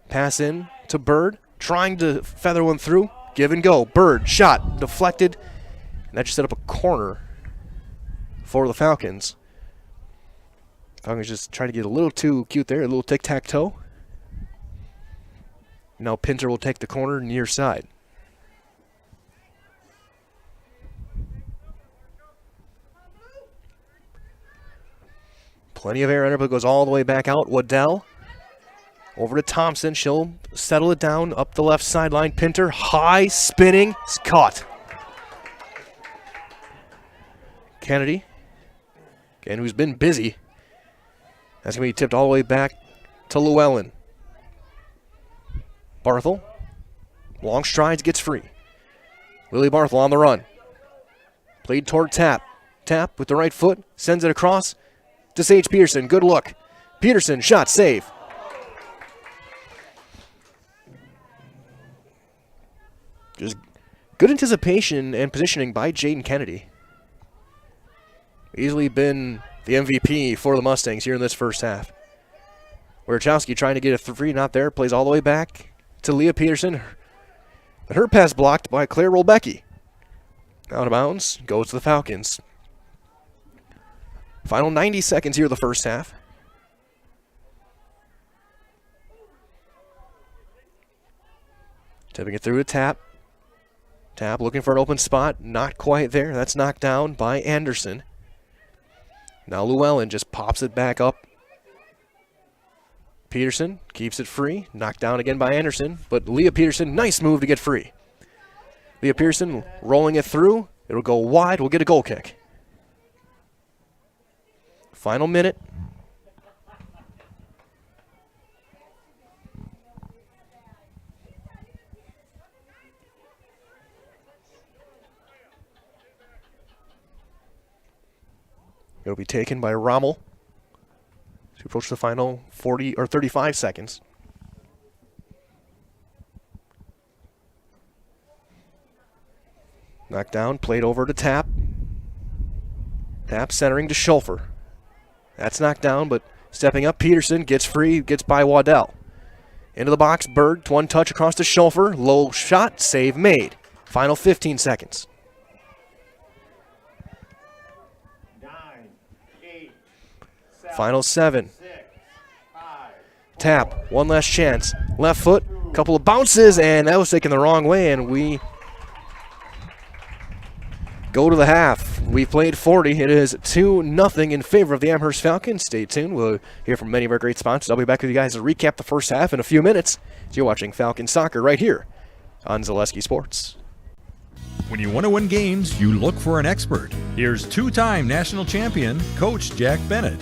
Pass in to Bird. Trying to feather one through. Give and go. Bird. Shot. Deflected. And that just set up a corner for the Falcons. Falcons just trying to get a little too cute there. A little tic-tac-toe. Now Pinter will take the corner near side. Plenty of air under, but it goes all the way back out. Waddell over to Thompson. She'll settle it down up the left sideline. Pinter high spinning. It's caught. Kennedy, again, who's been busy. That's going to be tipped all the way back to Llewellyn. Barthel, long strides, gets free. Lily Barthel on the run. Played toward Tap. Tap with the right foot, sends it across to Sage Peterson. Good look. Peterson, shot, save. Just good anticipation and positioning by Jaden Kennedy. Easily been the MVP for the Mustangs here in this first half. Wierchowski trying to get a three, not there. Plays all the way back to Leah Peterson. But her pass blocked by Claire Rolbecki. Out of bounds, goes to the Falcons. Final 90 seconds here of the first half. Tipping it through to Tap. Tap looking for an open spot. Not quite there. That's knocked down by Anderson. Now Llewellyn just pops it back up. Peterson keeps it free. Knocked down again by Anderson. But Leah Peterson, nice move to get free. Leah Pearson rolling it through. It'll go wide. We'll get a goal kick. Final minute. It'll be taken by Rommel to approach the final 40 or 35 seconds. Knocked down, played over to Tap. Tap centering to Schulfer. That's knocked down, but stepping up, Peterson gets free, gets by Waddell. Into the box, Bird, one touch across to Schulfer. Low shot, save made. Final 15 seconds. 9, 8, 7, Final 7. 6, 5, Tap, one last chance. Left foot, couple of bounces, and that was taken the wrong way, and we go to the half. We've played 40. It is 2-0 in favor of the Amherst Falcons. Stay tuned. We'll hear from many of our great sponsors. I'll be back with you guys to recap the first half in a few minutes. So you're watching Falcon Soccer right here on Zaleski Sports. When you want to win games, you look for an expert. Here's two-time national champion, Coach Jack Bennett.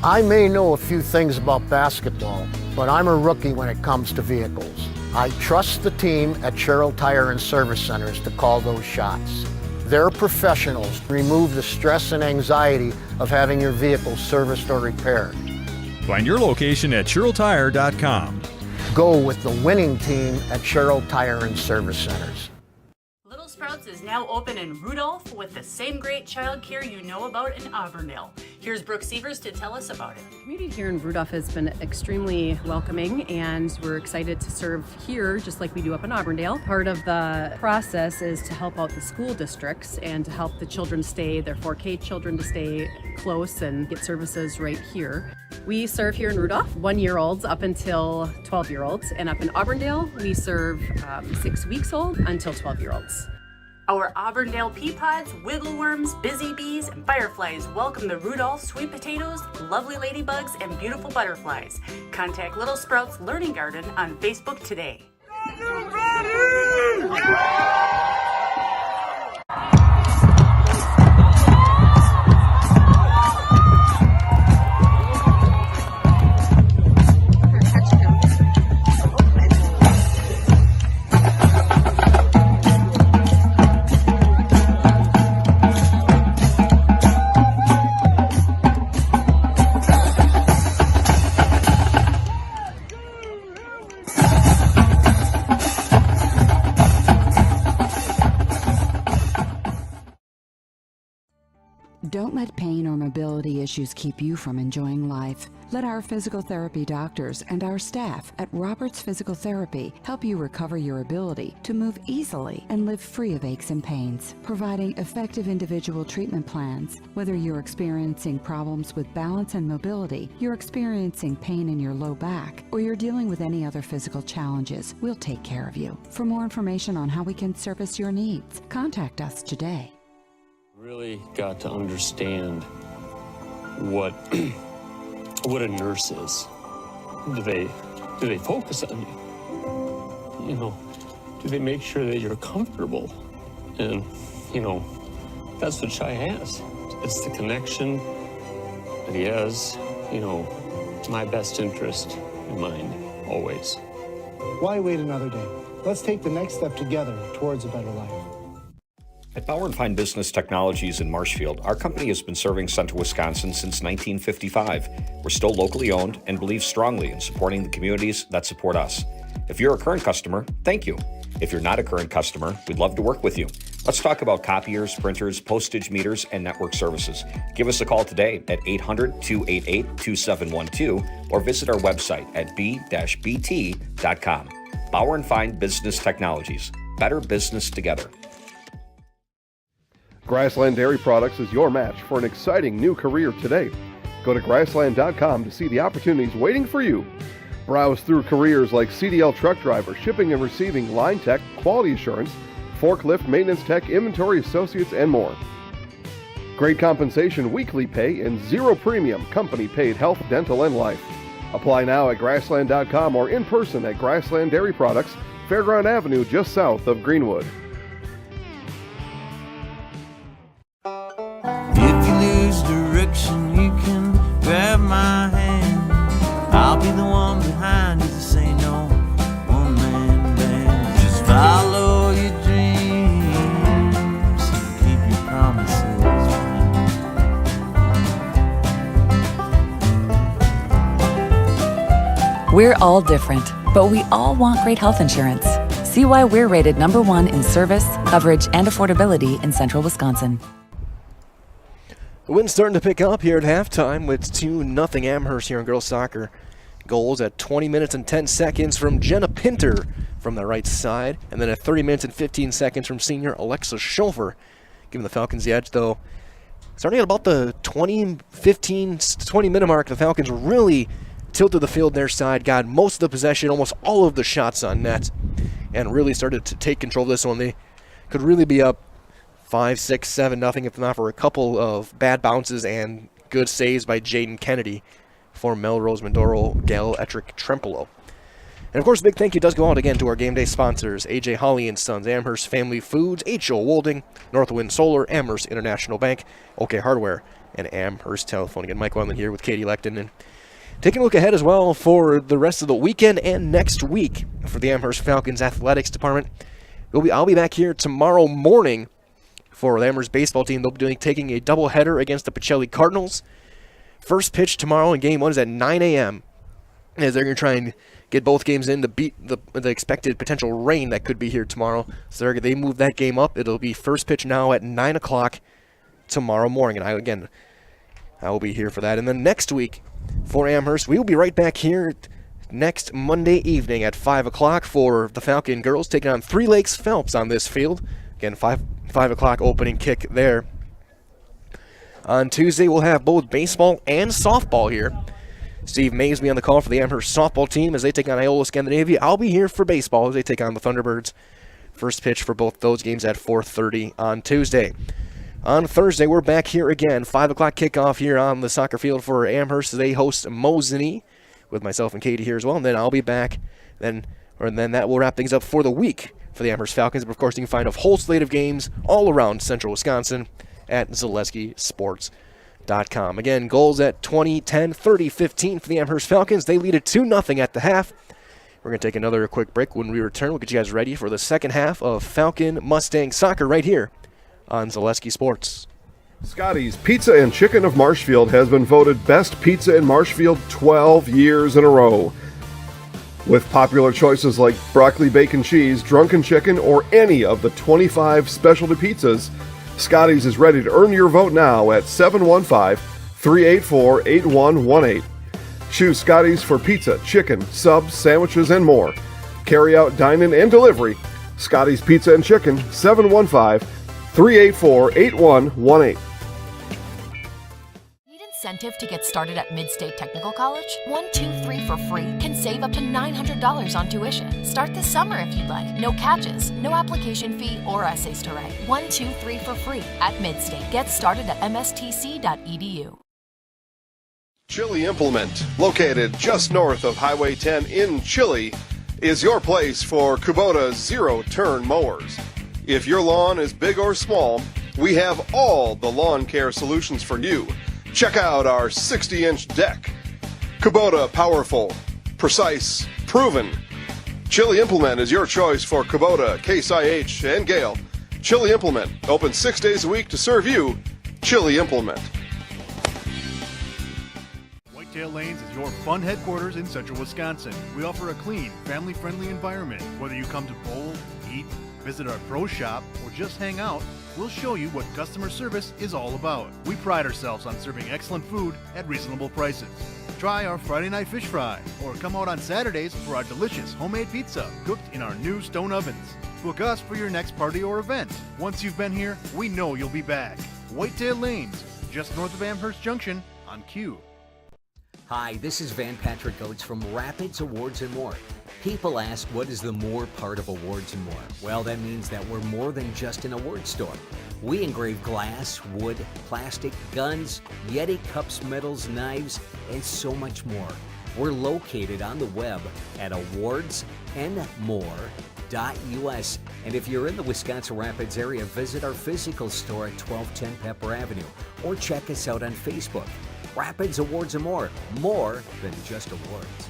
I may know a few things about basketball, but I'm a rookie when it comes to vehicles. I trust the team at Sherrill Tire and Service Centers to call those shots. They're professionals. Remove the stress and anxiety of having your vehicle serviced or repaired. Find your location at SherrillTire.com. Go with the winning team at Sherrill Tire and Service Centers. Little Sprouts is now open in Rudolph with the same great childcare you know about in Auburndale. Here's Brooke Sievers to tell us about it. The community here in Rudolph has been extremely welcoming, and we're excited to serve here just like we do up in Auburndale. Part of the process is to help out the school districts and to help the children stay, their 4K children to stay close and get services right here. We serve here in Rudolph 1-year-olds up until 12-year-olds, and up in Auburndale we serve 6 weeks old until 12-year-olds. Our Auburndale pea pods, wiggle worms, busy bees, and fireflies welcome the Rudolph sweet potatoes, lovely ladybugs, and beautiful butterflies. Contact Little Sprouts Learning Garden on Facebook today. Don't let pain or mobility issues keep you from enjoying life. Let our physical therapy doctors and our staff at Roberts Physical Therapy help you recover your ability to move easily and live free of aches and pains, providing effective individual treatment plans. Whether you're experiencing problems with balance and mobility, you're experiencing pain in your low back, or you're dealing with any other physical challenges, we'll take care of you. For more information on how we can service your needs, contact us today. Really got to understand what what a nurse is. Do they focus on you? You know, do they make sure that you're comfortable? And you know, that's what Shai has. It's the connection that he has. You know, my best interest in mind always. Why wait another day? Let's take the next step together towards a better life. At Bauer & Fine Business Technologies in Marshfield, our company has been serving Central Wisconsin since 1955. We're still locally owned and believe strongly in supporting the communities that support us. If you're a current customer, thank you. If you're not a current customer, we'd love to work with you. Let's talk about copiers, printers, postage meters, and network services. Give us a call today at 800-288-2712 or visit our website at b-bt.com. Bauer & Fine Business Technologies. Better business together. Grassland Dairy Products is your match for an exciting new career today. Go to grassland.com to see the opportunities waiting for you. Browse through careers like CDL truck driver, shipping and receiving, line tech, quality assurance, forklift, maintenance tech, inventory associates, and more. Great compensation, weekly pay, and zero premium, company-paid health, dental, and life. Apply now at grassland.com or in person at Grassland Dairy Products, Fairground Avenue, just south of Greenwood. Direction, you can grab my hand. I'll be the one behind you to say no. One man band. Just follow your dreams and keep your promises. We're all different, but we all want great health insurance. See why we're rated #1 in service, coverage, and affordability in Central Wisconsin. The wind's starting to pick up here at halftime with 2-0 Amherst here in girls soccer. Goals at 20 minutes and 10 seconds from Jenna Pinter from the right side, and then at 30 minutes and 15 seconds from senior Alexa Schofer, giving the Falcons the edge, though. Starting at about the 20 minute mark, the Falcons really tilted the field their side, got most of the possession, almost all of the shots on net, and really started to take control of this one. They could really be up 5, 6, 7-0 if not for a couple of bad bounces and good saves by Jaden Kennedy for Melrose-Mindoro, Gal Ettrick Trempolo. And of course, a big thank you does go out again to our game day sponsors, AJ Holly & Sons, Amherst Family Foods, H.O. Wolding, Northwind Solar, Amherst International Bank, OK Hardware, and Amherst Telephone. Again, Mike Wendland here with Katie Lecton. And Taking a look ahead as well for the rest of the weekend and next week for the Amherst Falcons Athletics Department. I'll be back here tomorrow morning for the Amherst baseball team. They'll be taking a doubleheader against the Pacelli Cardinals. First pitch tomorrow in game 1 is at 9 a.m. as they're going to try and get both games in to beat the expected potential rain that could be here tomorrow. So they move that game up. It'll be first pitch now at 9 o'clock tomorrow morning. And I will be here for that. And then next week for Amherst, we will be right back here next Monday evening at 5 o'clock for the Falcon girls taking on Three Lakes Phelps on this field. Again, 5 o'clock opening kick there. On Tuesday, we'll have both baseball and softball here. Steve Mays will be on the call for the Amherst softball team as they take on Iola Scandinavia. I'll be here for baseball as they take on the Thunderbirds. First pitch for both those games at 4:30 on Tuesday. On Thursday, we're back here again. 5 o'clock kickoff here on the soccer field for Amherst. They host Mosinee with myself and Katie here as well. And then I'll be back. Then that will wrap things up for the week for the Amherst Falcons. But of course, you can find a whole slate of games all around Central Wisconsin at ZaleskiSports.com. Again, goals at 20, 10, 30, 15 for the Amherst Falcons. They lead it 2-0 at the half. We're going to take another quick break. When we return, we'll get you guys ready for the second half of Falcon Mustang Soccer right here on Zaleski Sports. Scotty's Pizza and Chicken of Marshfield has been voted Best Pizza in Marshfield 12 years in a row. With popular choices like broccoli bacon cheese, drunken chicken, or any of the 25 specialty pizzas, Scotty's is ready to earn your vote now at 715-384-8118. Choose Scotty's for pizza, chicken, subs, sandwiches, and more. Carry out, dine-in, and delivery. Scotty's Pizza and Chicken, 715-384-8118. Incentive to get started at Mid-State Technical College? 1, 2, 3 for free can save up to $900 on tuition. Start this summer if you'd like. No catches, no application fee or essays to write. 1, 2, 3 for free at Mid-State. Get started at mstc.edu. Chili Implement, located just north of Highway 10 in Chili, is your place for Kubota zero-turn mowers. If your lawn is big or small, we have all the lawn care solutions for you. Check out our 60-inch deck. Kubota powerful, precise, proven. Chili Implement is your choice for Kubota, Case IH, and Gale. Chili Implement, open 6 days a week to serve you. Chili Implement. Whitetail Lanes is your fun headquarters in central Wisconsin. We offer a clean, family-friendly environment. Whether you come to bowl, eat, visit our pro shop, or just hang out, we'll show you what customer service is all about. We pride ourselves on serving excellent food at reasonable prices. Try our Friday night fish fry, or come out on Saturdays for our delicious homemade pizza cooked in our new stone ovens. Book us for your next party or event. Once you've been here, we know you'll be back. Whitetail Lanes, just north of Amherst Junction on Q. Hi, this is Van Patrick Oates from Rapids Awards and More. People ask, what is the more part of Awards and More? Well, that means that we're more than just an award store. We engrave glass, wood, plastic, guns, Yeti cups, medals, knives, and so much more. We're located on the web at awardsandmore.us. And if you're in the Wisconsin Rapids area, visit our physical store at 1210 Pepper Avenue or check us out on Facebook. Rapids Awards and More than just awards.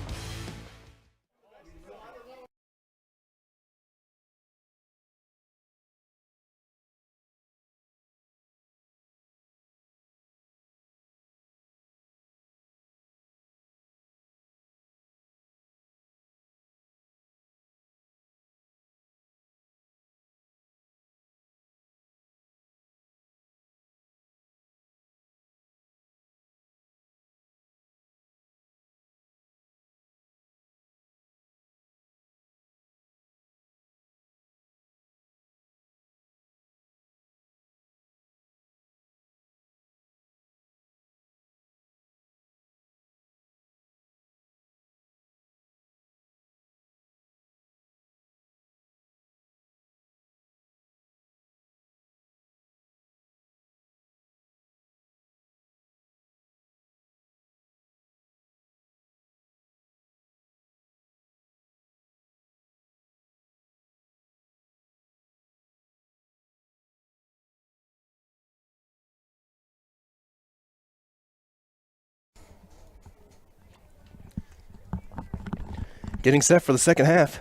Getting set for the second half.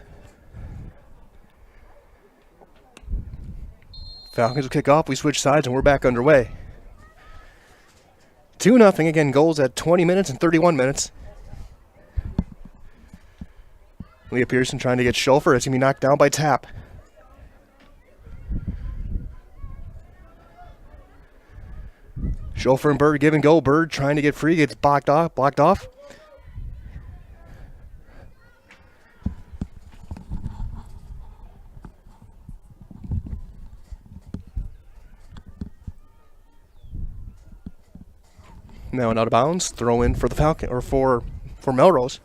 Falcons will kick off. We switch sides, and we're back underway. 2-0. Again, goals at 20 minutes and 31 minutes. Leah Peterson trying to get Schofer. It's going to be knocked down by Tap. Schofer and Bird give and go. Bird trying to get free. Gets blocked off. Now and out of bounds. Throw in for the Falcon or for Melrose.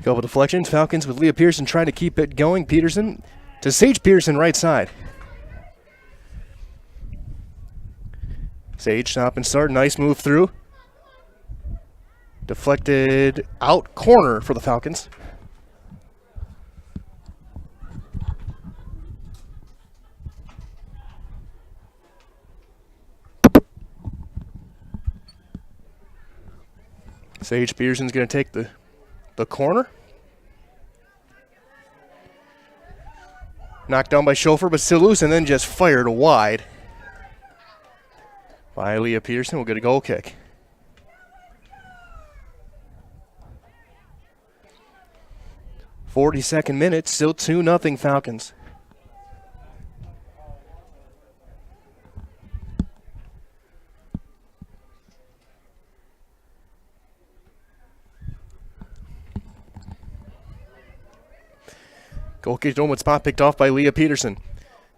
Couple deflections. Falcons with Leah Peterson trying to keep it going. Peterson to Sage Peterson, right side. Sage stop and start. Nice move through. Deflected out corner for the Falcons. Sage Peterson's going to take the corner. Knocked down by Schofer, but still loose, and then just fired wide by Leah Peterson. We'll get a goal kick. .42 minute, still 2-0 Falcons. Goal kick home with spot picked off by Leah Peterson.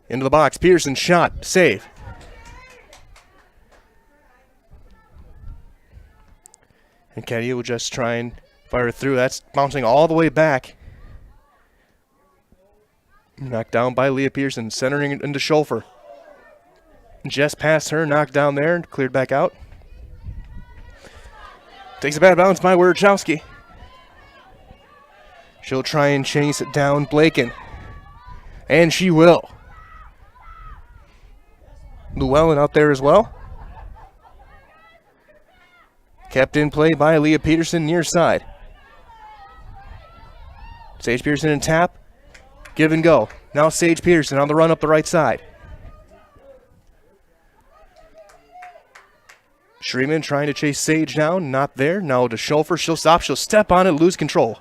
Into the box. Peterson shot. Save. And Kenny will just try and fire it through. That's bouncing all the way back. Knocked down by Leah Peterson. Centering into Schofer. Just past her. Knocked down there and cleared back out. Takes a bad bounce by Wierchowski. She'll try and chase it down Blaken. And she will. Llewellyn out there as well. Kept in play by Leah Peterson near side. Sage Peterson and Tap. Give and go. Now Sage Peterson on the run up the right side. Schreeman trying to chase Sage down. Not there. Now to Schofer. She'll stop. She'll step on it. Lose control.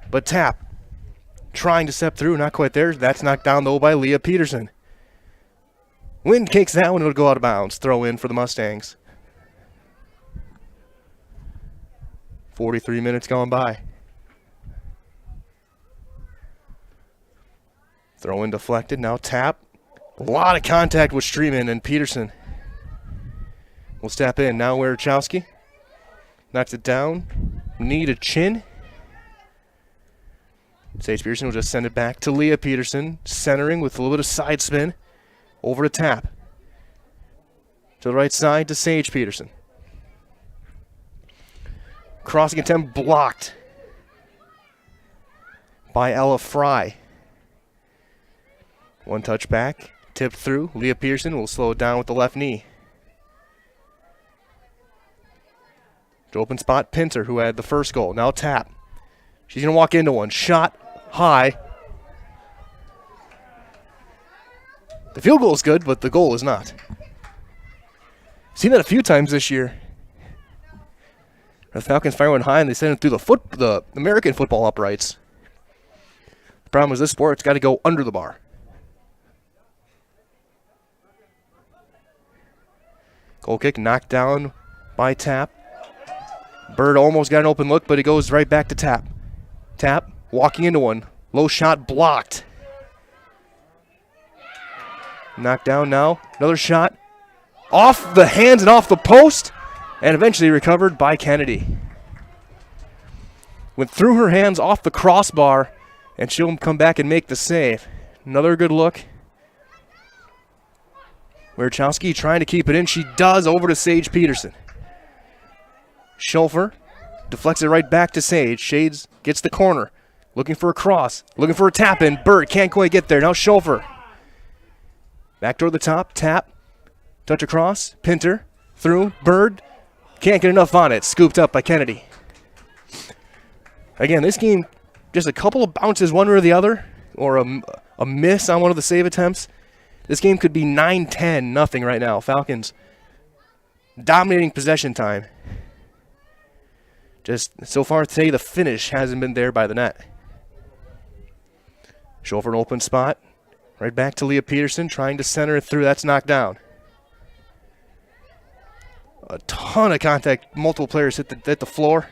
But Tap trying to step through, not quite there. That's knocked down, though, by Leah Peterson. Wind kicks that one. It'll go out of bounds. Throw in for the Mustangs. 43 minutes gone by. Throw in deflected. Now Tap. A lot of contact with Streeman, and Peterson will step in. Now Wierchowski knocks it down. Knee to chin. Sage Peterson will just send it back to Leah Peterson, centering with a little bit of side spin over to Tap. To the right side to Sage Peterson. Crossing attempt blocked by Ella Fry. One touch back, tipped through. Leah Peterson will slow it down with the left knee. To open spot, Pinter, who had the first goal. Now Tap. She's going to walk into one. Shot high. The field goal is good, but the goal is not. Seen that a few times this year. The Falcons fire one high and they send it through the American football uprights. The problem is this sport, it's got to go under the bar. Goal kick knocked down by Tap. Bird almost got an open look, but it goes right back to Tap. Tap walking into one. Low shot blocked. Knocked down now. Another shot. Off the hands and off the post. And eventually recovered by Kennedy. Went through her hands off the crossbar. And she'll come back and make the save. Another good look. Wierchowski trying to keep it in. She does, over to Sage Peterson. Schofer deflects it right back to Sage. Shades gets the corner. Looking for a cross. Looking for a tap in. Bird can't quite get there. Now Schofer. Back toward the top. Tap. Touch across. Pinter. Through. Bird. Can't get enough on it. Scooped up by Kennedy. Again, this game, just a couple of bounces one way or the other, or a miss on one of the save attempts. This game could be 9-10 nothing right now. Falcons dominating possession time. Just so far today, the finish hasn't been there by the net. Show for an open spot. Right back to Leah Peterson, trying to center it through. That's knocked down. A ton of contact. Multiple players hit the floor.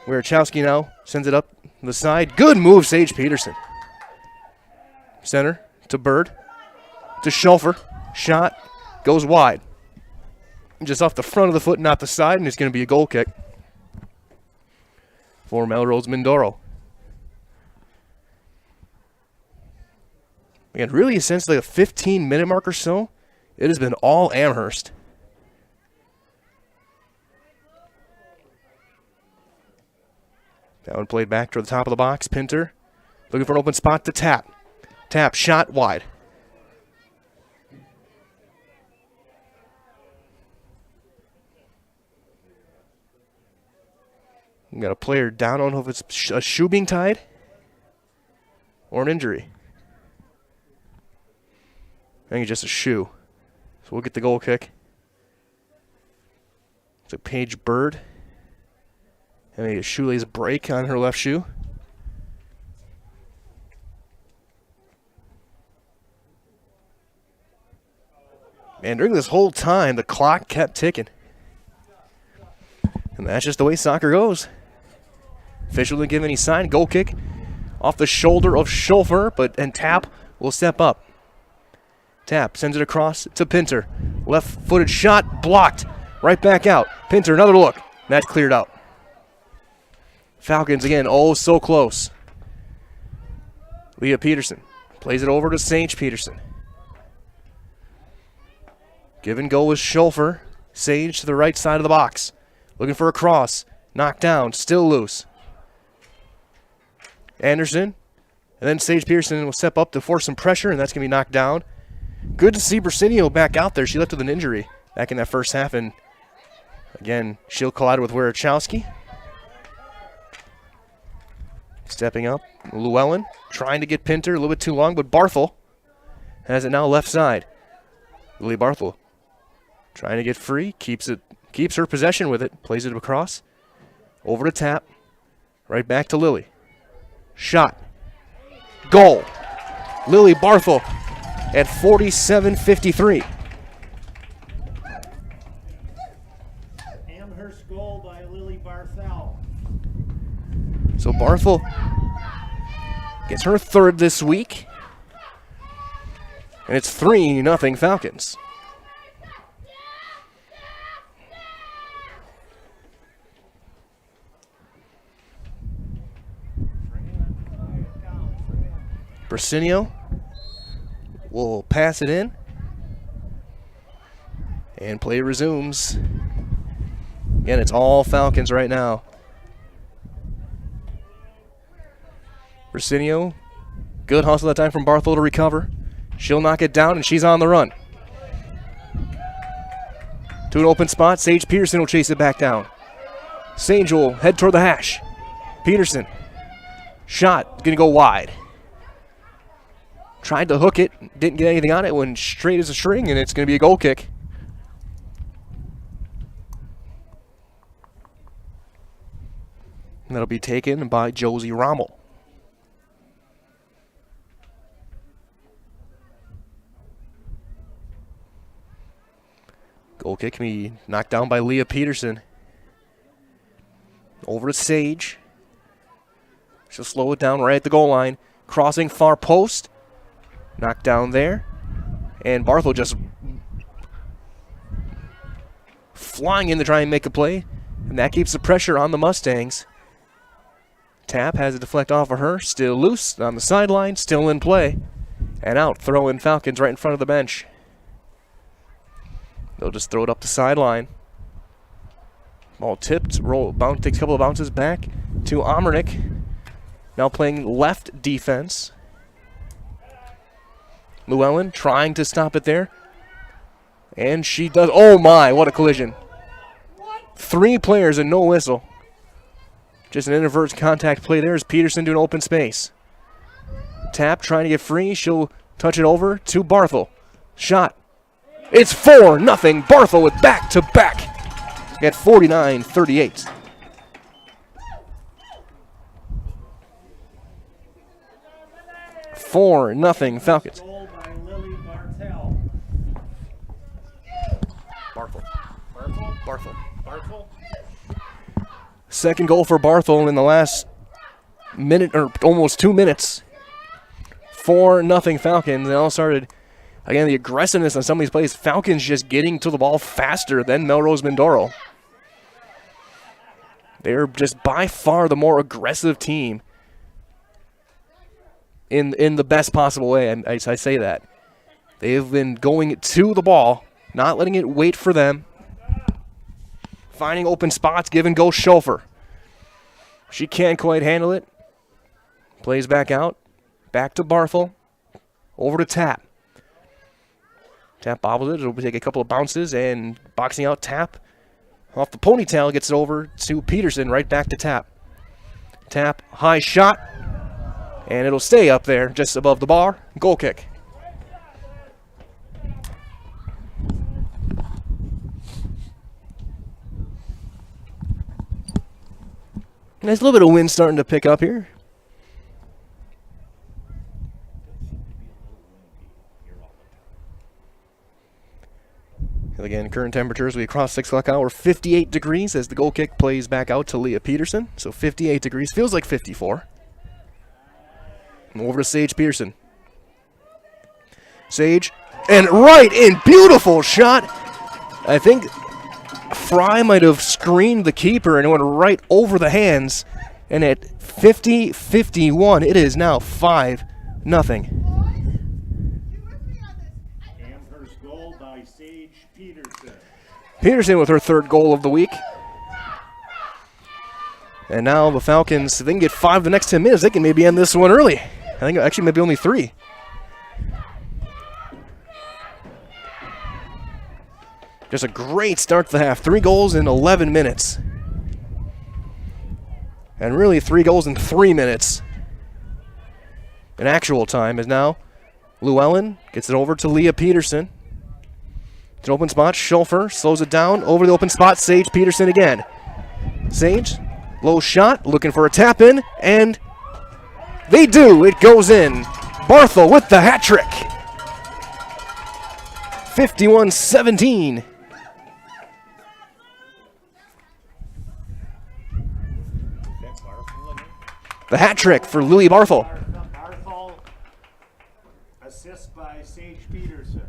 Wierchowski now sends it up the side. Good move, Sage Peterson. Center to Bird. To Schofer. Shot. Goes wide. Just off the front of the foot, not the side, and it's going to be a goal kick for Melrose-Mindoro. Again, really essentially a 15-minute mark or so. It has been all Amherst. That one played back to the top of the box. Pinter looking for an open spot to Tap. Tap, shot wide. We got a player down. I don't know if it's a shoe being tied or an injury. I think it's just a shoe. So we'll get the goal kick. It's a Paige Bird. Having a shoelace break on her left shoe. And during this whole time, the clock kept ticking. And that's just the way soccer goes. Official didn't give any sign. Goal kick off the shoulder of Schofer, and Tap will step up. Tap sends it across to Pinter. Left-footed shot, blocked. Right back out. Pinter, another look. That's cleared out. Falcons again, oh so close. Leah Peterson plays it over to Sage Peterson. Give and go with Schofer. Sage to the right side of the box. Looking for a cross. Knocked down, still loose. Anderson. And then Sage Peterson will step up to force some pressure, and that's going to be knocked down. Good to see Bersinio back out there. She left with an injury back in that first half, and again, she'll collide with Wierchowski. Stepping up, Llewellyn trying to get Pinter, a little bit too long, but Barthel has it now left side. Lily Barthel trying to get free, keeps her possession with it, plays it across, over to Tap, right back to Lily. Shot, goal. Lily Barthel at 47-53. Amherst goal by Lily Barthel. So Barthel gets her third this week. And it's 3-0 Falcons. Bersinio will pass it in. And play resumes. Again, it's all Falcons right now. Bersinio, good hustle that time from Barthel to recover. She'll knock it down, and she's on the run. To an open spot, Sage Peterson will chase it back down. Sage will head toward the hash. Peterson, shot, gonna go wide. Tried to hook it, didn't get anything on it, went straight as a string, and it's gonna be a goal kick. And that'll be taken by Josie Rommel. Goal kick can be knocked down by Leah Peterson. Over to Sage. She'll slow it down right at the goal line. Crossing far post. Knocked down there. And Barthel just flying in to try and make a play. And that keeps the pressure on the Mustangs. Tap has it deflect off of her. Still loose on the sideline. Still in play. And out. Throw in Falcons right in front of the bench. They'll just throw it up the sideline. Ball tipped, takes a couple of bounces back to Omernick. now playing left defense. Llewellyn trying to stop it there. And she does. Oh my, what a collision. 3 players and no whistle. Just an inadvertent contact play there as Peterson doing open space. Tap trying to get free. She'll touch it over to Barthel. Shot. It's 4-0. Barthel with back-to-back at 49-38. $4-0 Falcons. Barthel. Second goal for Barthel in the last minute, or almost 2 minutes. 4-0 Falcons. They all started, again, the aggressiveness on some of these plays. Falcons just getting to the ball faster than Melrose-Mindoro. They're just by far the more aggressive team in the best possible way. I say that. They've been going to the ball, not letting it wait for them. Finding open spots, give and go Schofer. She can't quite handle it. Plays back out. Back to Barthel. Over to Tap. Tap bobbles it. It'll take a couple of bounces and boxing out Tap. Off the ponytail, gets it over to Peterson. Right back to Tap. Tap, high shot. And it'll stay up there just above the bar. Goal kick. Nice little bit of wind starting to pick up here. And again, current temperatures will be across 6 o'clock hour, 58 degrees as the goal kick plays back out to Leah Peterson. So 58 degrees, feels like 54. And over to Sage Peterson. Sage, and right in, beautiful shot. I think Fry might have screened the keeper and it went right over the hands. And at 50-51, it is now 5-0. Amherst goal by Sage Peterson. Peterson with her 3rd goal of the week. And now the Falcons, if they can get 5 the next 10 minutes, they can maybe end this one early. I think actually maybe only 3. Just a great start to the half. 3 goals in 11 minutes. And really 3 goals in 3 minutes. In actual time is now Llewellyn gets it over to Leah Peterson. It's an open spot. Schofer slows it down. Over the open spot. Sage Peterson again. Sage, low shot, looking for a tap in, and they do. It goes in. Barthel with the hat trick. 51-17. The hat trick for Louis Barthel. Barthel, assist by Sage Peterson.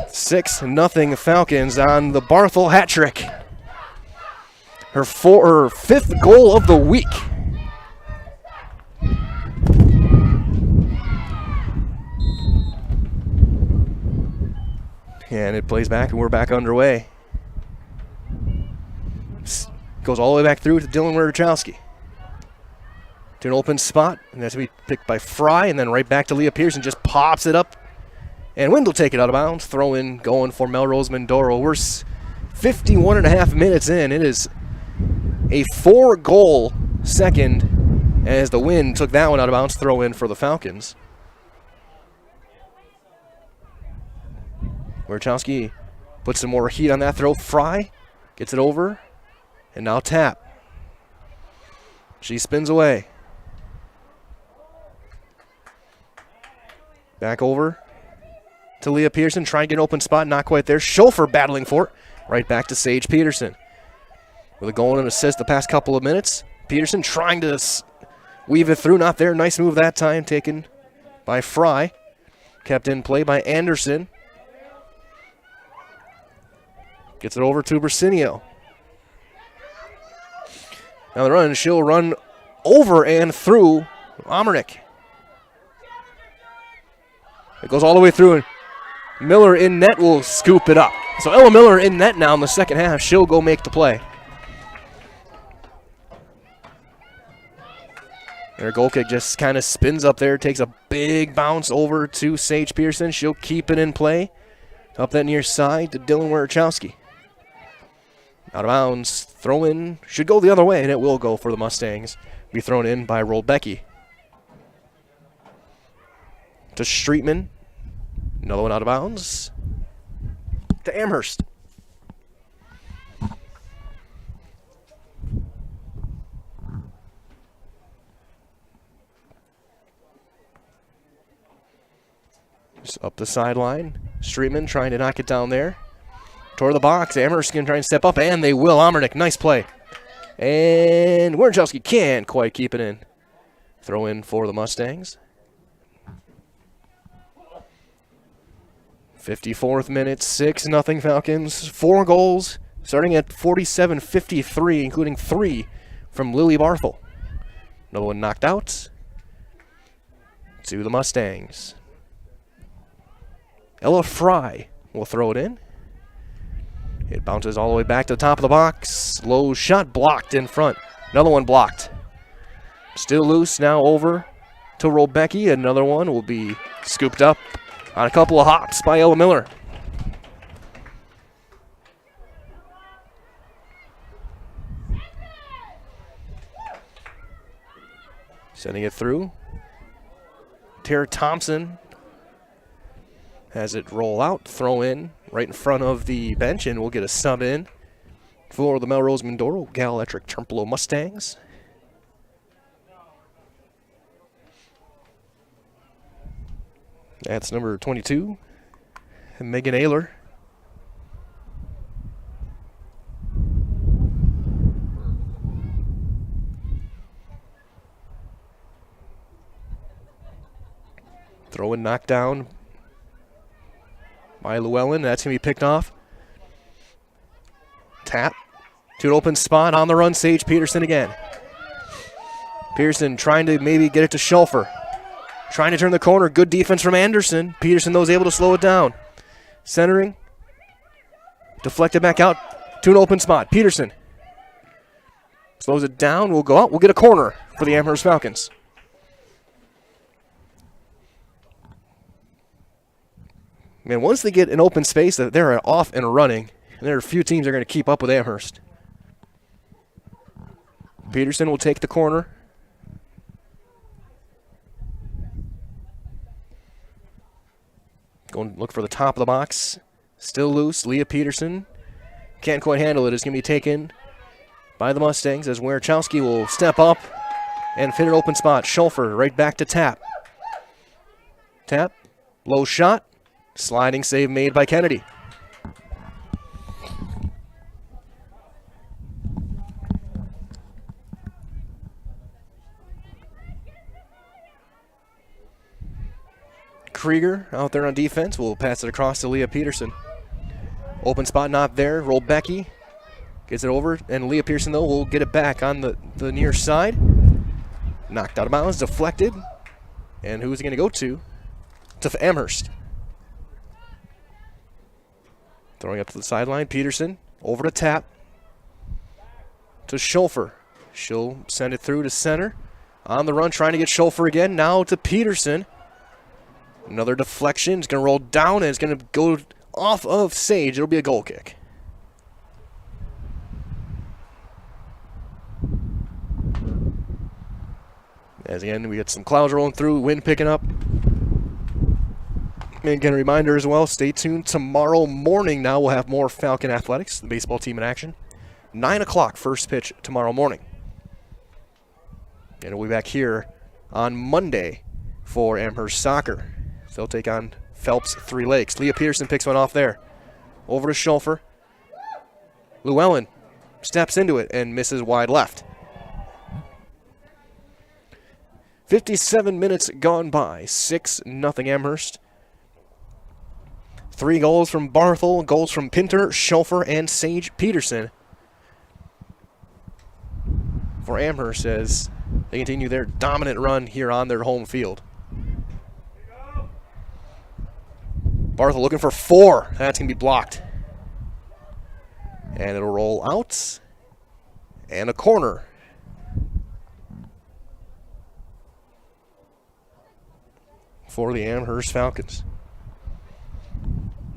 6-0 Falcons on the Barthel hat trick. Her 5th goal of the week. And it plays back, and we're back underway. Goes all the way back through to Dylan Wierczowski. To an open spot, and that's to be picked by Fry, and then right back to Leah Pearson, just pops it up. And Wendell take it out of bounds. Throw in going for Melrose-Mindoro. We're 51.5 minutes in. It is a 4-goal second as the Wind took that one out of bounds. Throw in for the Falcons. Wierczowski puts some more heat on that throw. Fry gets it over, and now Tap. She spins away. Back over to Leah Peterson. Trying to get an open spot. Not quite there. Schofer battling for it. Right back to Sage Peterson. With a goal and assist the past couple of minutes. Peterson trying to weave it through. Not there. Nice move that time. Taken by Fry. Kept in play by Anderson. Gets it over to Bersinio. Now the run. She'll run over and through Omernick. It goes all the way through, and Miller in net will scoop it up. So Ella Miller in net now in the second half. She'll go make the play. Their goal kick just kind of spins up there, takes a big bounce over to Sage Peterson. She'll keep it in play. Up that near side to Dylan Werachowski. Out of bounds, throw in, should go the other way, and it will go for the Mustangs. Be thrown in by Rolbecki. To Streetman. Another one out of bounds. To Amherst. Just up the sideline. Streetman trying to knock it down there. Toward the box. Amherst can try and step up, and they will. Omernick, nice play. And Werachowski can't quite keep it in. Throw in for the Mustangs. 54th minute, 6-0 Falcons. 4 goals, starting at 47-53, including 3 from Lily Barthel. Another one knocked out to the Mustangs. Ella Fry will throw it in. It bounces all the way back to the top of the box. Low shot blocked in front. Another one blocked. Still loose, now over to Rolbecki. Another one will be scooped up on a couple of hops by Ella Miller. Sending it through. Tara Thompson has it roll out, throw in right in front of the bench, and we'll get a sub in for the Melrose-Mindoro Gal-Electric Turnplo Mustangs. That's number 22, Megan Ayler. Throw and knock down by Llewellyn. That's going to be picked off. Tap to an open spot on the run. Sage Peterson again. Peterson trying to maybe get it to Schulfer. Trying to turn the corner. Good defense from Anderson. Peterson, though, is able to slow it down. Centering. Deflected back out to an open spot. Peterson slows it down. We'll go out. We'll get a corner for the Amherst Falcons. Man, once they get an open space, they're off and running. And there are a few teams that are going to keep up with Amherst. Peterson will take the corner. Going to look for the top of the box. Still loose. Leah Peterson can't quite handle it. It's going to be taken by the Mustangs as Werachowski will step up and fit an open spot. Schulfer right back to Tap. Tap. Low shot. Sliding save made by Kennedy. Krieger out there on defense will pass it across to Leah Peterson. Open spot not there. Rolbecki gets it over, and Leah Peterson, though, will get it back on the near side. Knocked out of bounds, deflected. And who's it going to go to? To Amherst. Throwing up to the sideline, Peterson over to Tap. To Schulfer. She'll send it through to center. On the run, trying to get Schulfer again. Now to Peterson. Another deflection. It's going to roll down, and it's going to go off of Sage. It'll be a goal kick. As again, we get some clouds rolling through, wind picking up. And again, a reminder as well, stay tuned. Tomorrow morning now we'll have more Falcon Athletics, the baseball team in action. 9 o'clock, first pitch tomorrow morning. And we'll be back here on Monday for Amherst Soccer. They'll take on Phelps Three Lakes. Leah Peterson picks one off there. Over to Schulfer. Llewellyn steps into it and misses wide left. 57 minutes gone by. 6-0 Amherst. 3 goals from Barthel, goals from Pinter, Schulfer, and Sage Peterson. For Amherst as they continue their dominant run here on their home field. Barthel looking for 4. That's going to be blocked. And it'll roll out. And a corner. for the Amherst Falcons.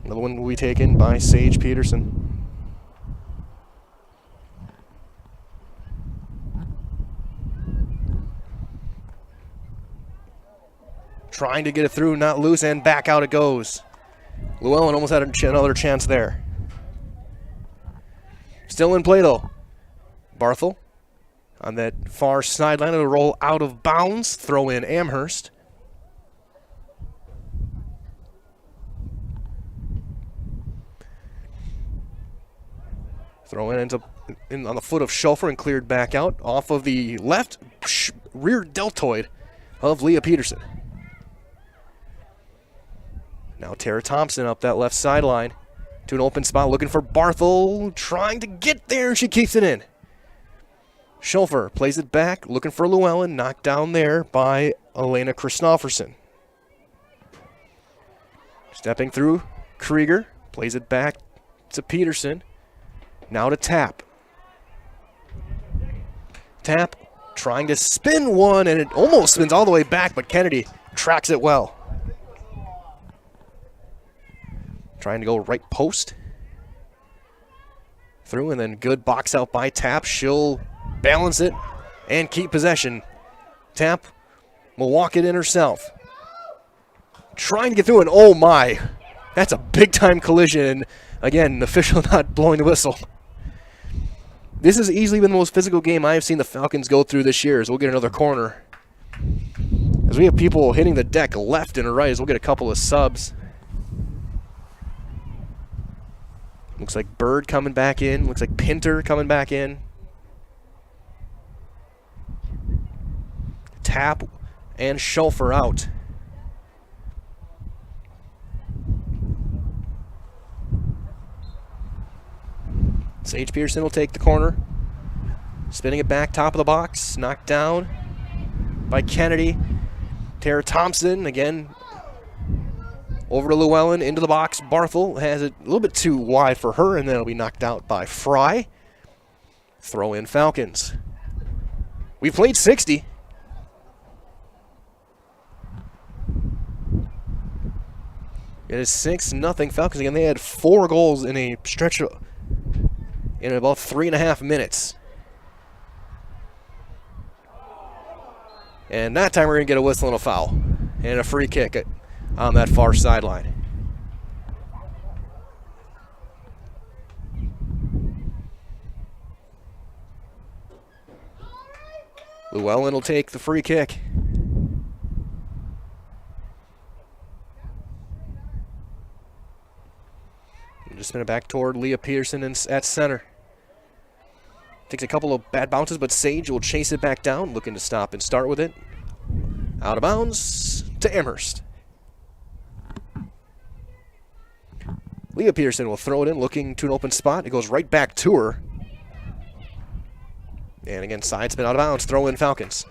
Another one will be taken by Sage Peterson. Trying to get it through, not loose, and back out it goes. Llewellyn almost had another chance there. Still in play though. Barthel on that far sideline. It'll roll out of bounds. Throw in Amherst. Throw in ends up on the foot of Schofer and cleared back out off of the left rear deltoid of Leah Peterson. Now Tara Thompson up that left sideline to an open spot looking for Barthel. Trying to get there. She keeps it in. Schofer plays it back looking for Llewellyn. Knocked down there by Elena Christofferson. Stepping through Krieger. Plays it back to Peterson. Now to Tapp. Tapp trying to spin one, and it almost spins all the way back, but Kennedy tracks it well. Trying to go right post. Through, and then good box out by Tapp. She'll balance it and keep possession. Tapp will walk it in herself. Trying to get through, and oh my. That's a big time collision. And again, the official not blowing the whistle. This has easily been the most physical game I have seen the Falcons go through this year, as we'll get another corner. As we have people hitting the deck left and right, as we'll get a couple of subs. Looks like Bird coming back in. Looks like Pinter coming back in. Tapp and Schofer out. Sage Peterson will take the corner. Spinning it back, top of the box. Knocked down by Kennedy. Tara Thompson, again, over to Llewellyn, into the box. Barthel has it a little bit too wide for her, and then it'll be knocked out by Fry. Throw in Falcons. We played 60. It is 6-0 Falcons. Again, they had 4 goals in a stretch in about 3.5 minutes. And that time we're going to get a whistle and a foul. And a free kick on that far sideline. Llewellyn will take the free kick. Just spin it back toward Leah Peterson at center. Takes a couple of bad bounces, but Sage will chase it back down, looking to stop and start with it. Out of bounds to Amherst. Leah Peterson will throw it in, looking to an open spot. It goes right back to her. And again, side spin out of bounds. Throw in Falcons.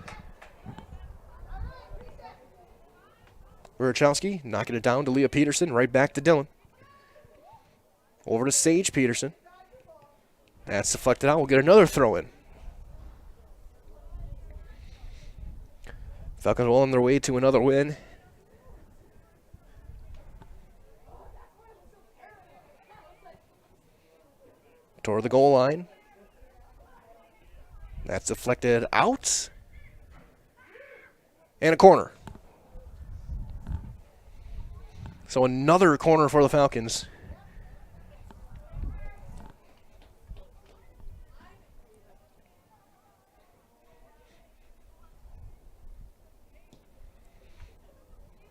Rurachowski knocking it down to Leah Peterson. Right back to Dylan. Over to Sage Peterson. That's deflected out. We'll get another throw in. Falcons well on their way to another win. Toward the goal line. That's deflected out. And a corner. So another corner for the Falcons.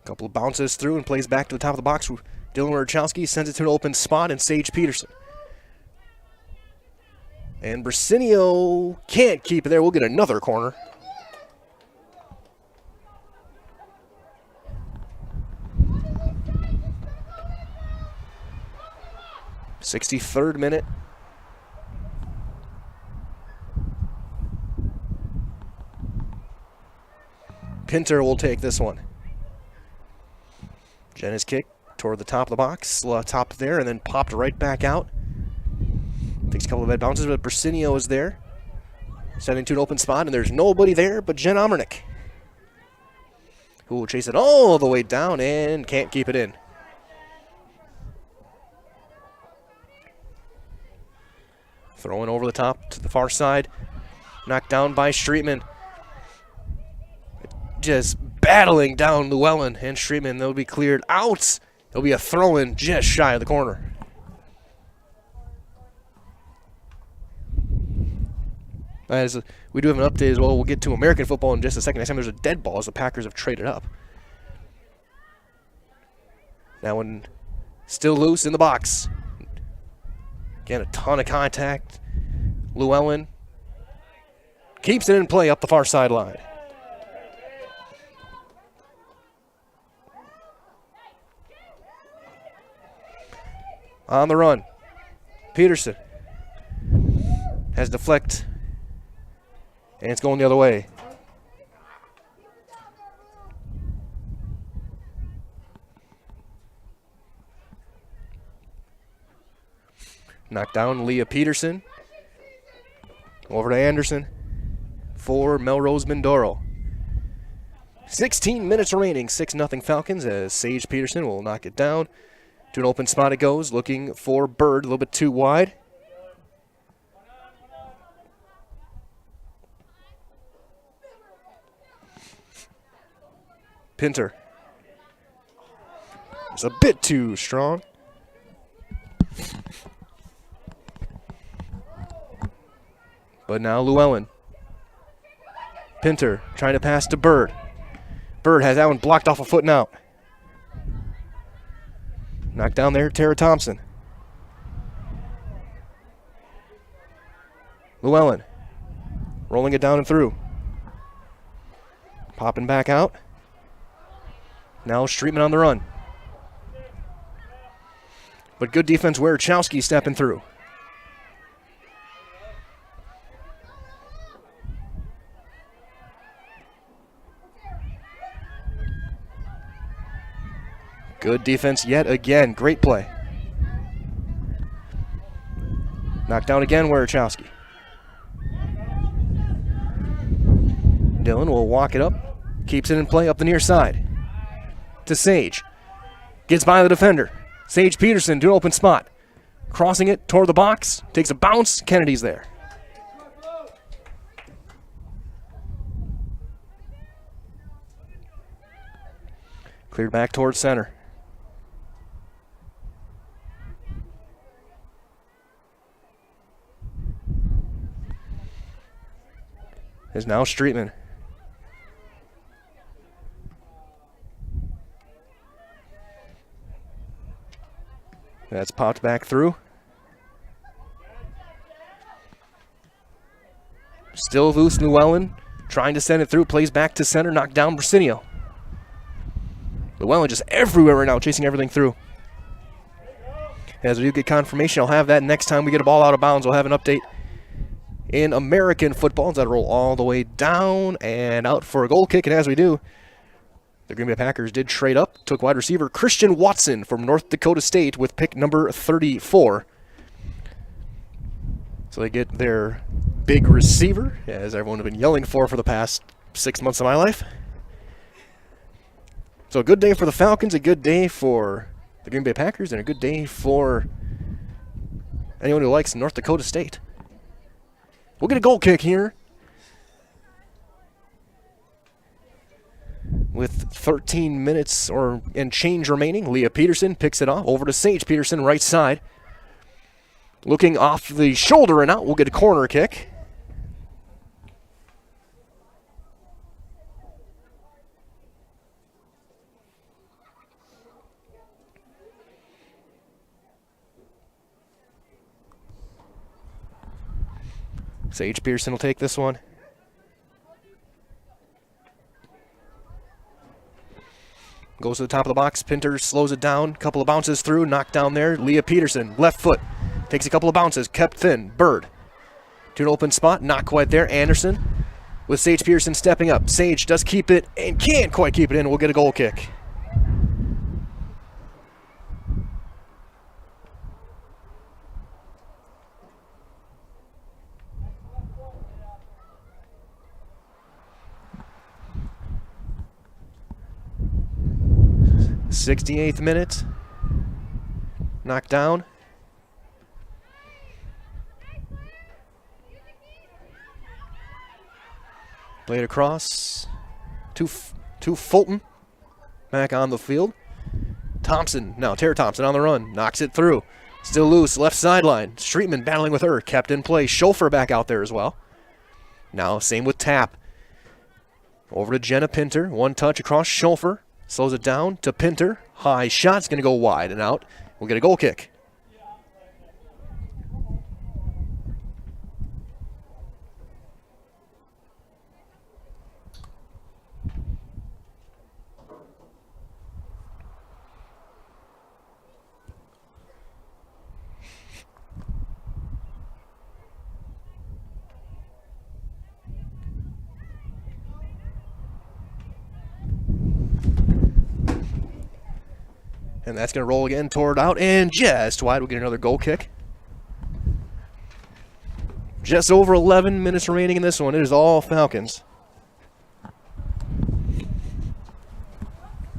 Couple of bounces through and plays back to the top of the box. Dylan Rurachowski sends it to an open spot, and Sage Peterson. And Brasinio can't keep it there. We'll get another corner. '63rd minute. Pinter will take this one. Jenna's kick toward the top of the box, top there, and then popped right back out. Takes a couple of bad bounces, but Brasinio is there. Sending to an open spot, and there's nobody there but Jen Omernick, who will chase it all the way down and can't keep it in. Throwing over the top to the far side. Knocked down by Streetman. Just battling down Llewellyn and Streetman. They'll be cleared out. It'll be a throw-in just shy of the corner. As we do have an update as well, we'll get to American football in just a second. Next time there's a dead ball as the Packers have traded up. That one still loose in the box. Again, a ton of contact. Llewellyn keeps it in play up the far sideline. On the run, Peterson has deflect, and it's going the other way. Knocked down Leah Peterson. Over to Anderson for Melrose-Mindoro. 16 minutes remaining, 6-0 Falcons as Sage Peterson will knock it down. To an open spot it goes, looking for Bird, a little bit too wide. Pinter. It's a bit too strong. But now Llewellyn. Pinter trying to pass to Bird. Bird has that one blocked off a foot and out. Knocked down there, Tara Thompson. Llewellyn rolling it down and through. Popping back out. Now Streetman on the run. But good defense, Wierchowski stepping through. Good defense yet again. Great play. Knocked down again, Wierchowski. Dillon will walk it up. Keeps it in play up the near side. To Sage. Gets by the defender. Sage Peterson to an open spot. Crossing it toward the box. Takes a bounce. Kennedy's there. Cleared back towards center. Is now Streetman. That's popped back through. Still loose Llewellyn. Trying to send it through. Plays back to center. Knocked down Brasinio. Llewellyn just everywhere right now. Chasing everything through. As we do get confirmation, I'll have that next time we get a ball out of bounds. We'll have an update in American football. That'll roll all the way down and out for a goal kick. And as we do, the Green Bay Packers did trade up. Took wide receiver Christian Watson from North Dakota State with pick number 34. So they get their big receiver, as everyone has been yelling for the past 6 months of my life. So a good day for the Falcons, a good day for the Green Bay Packers, and a good day for anyone who likes North Dakota State. We'll get a goal kick here with 13 minutes and change remaining. Leah Peterson picks it off over to Sage Peterson, right side. Looking off the shoulder and out. We'll get a corner kick. Sage Pearson will take this one. Goes to the top of the box. Pinter slows it down. Couple of bounces through. Knocked down there. Leah Peterson, left foot. Takes a couple of bounces. Kept thin. Bird. To an open spot. Not quite there. Anderson with Sage Pearson stepping up. Sage does keep it and can't quite keep it in. We'll get a goal kick. 68th minute. Knocked down. Played across to Fulton. Back on the field. Thompson, now Tara Thompson on the run. Knocks it through. Still loose, left sideline. Streetman battling with her, kept in play. Schofer back out there as well. Now same with Tapp. Over to Jenna Pinter. One touch across Schofer. Slows it down to Pinter. High shot's going to go wide and out. We'll get a goal kick. And that's going to roll again toward out and just wide. We'll get another goal kick. Just over 11 minutes remaining in this one. It is all Falcons.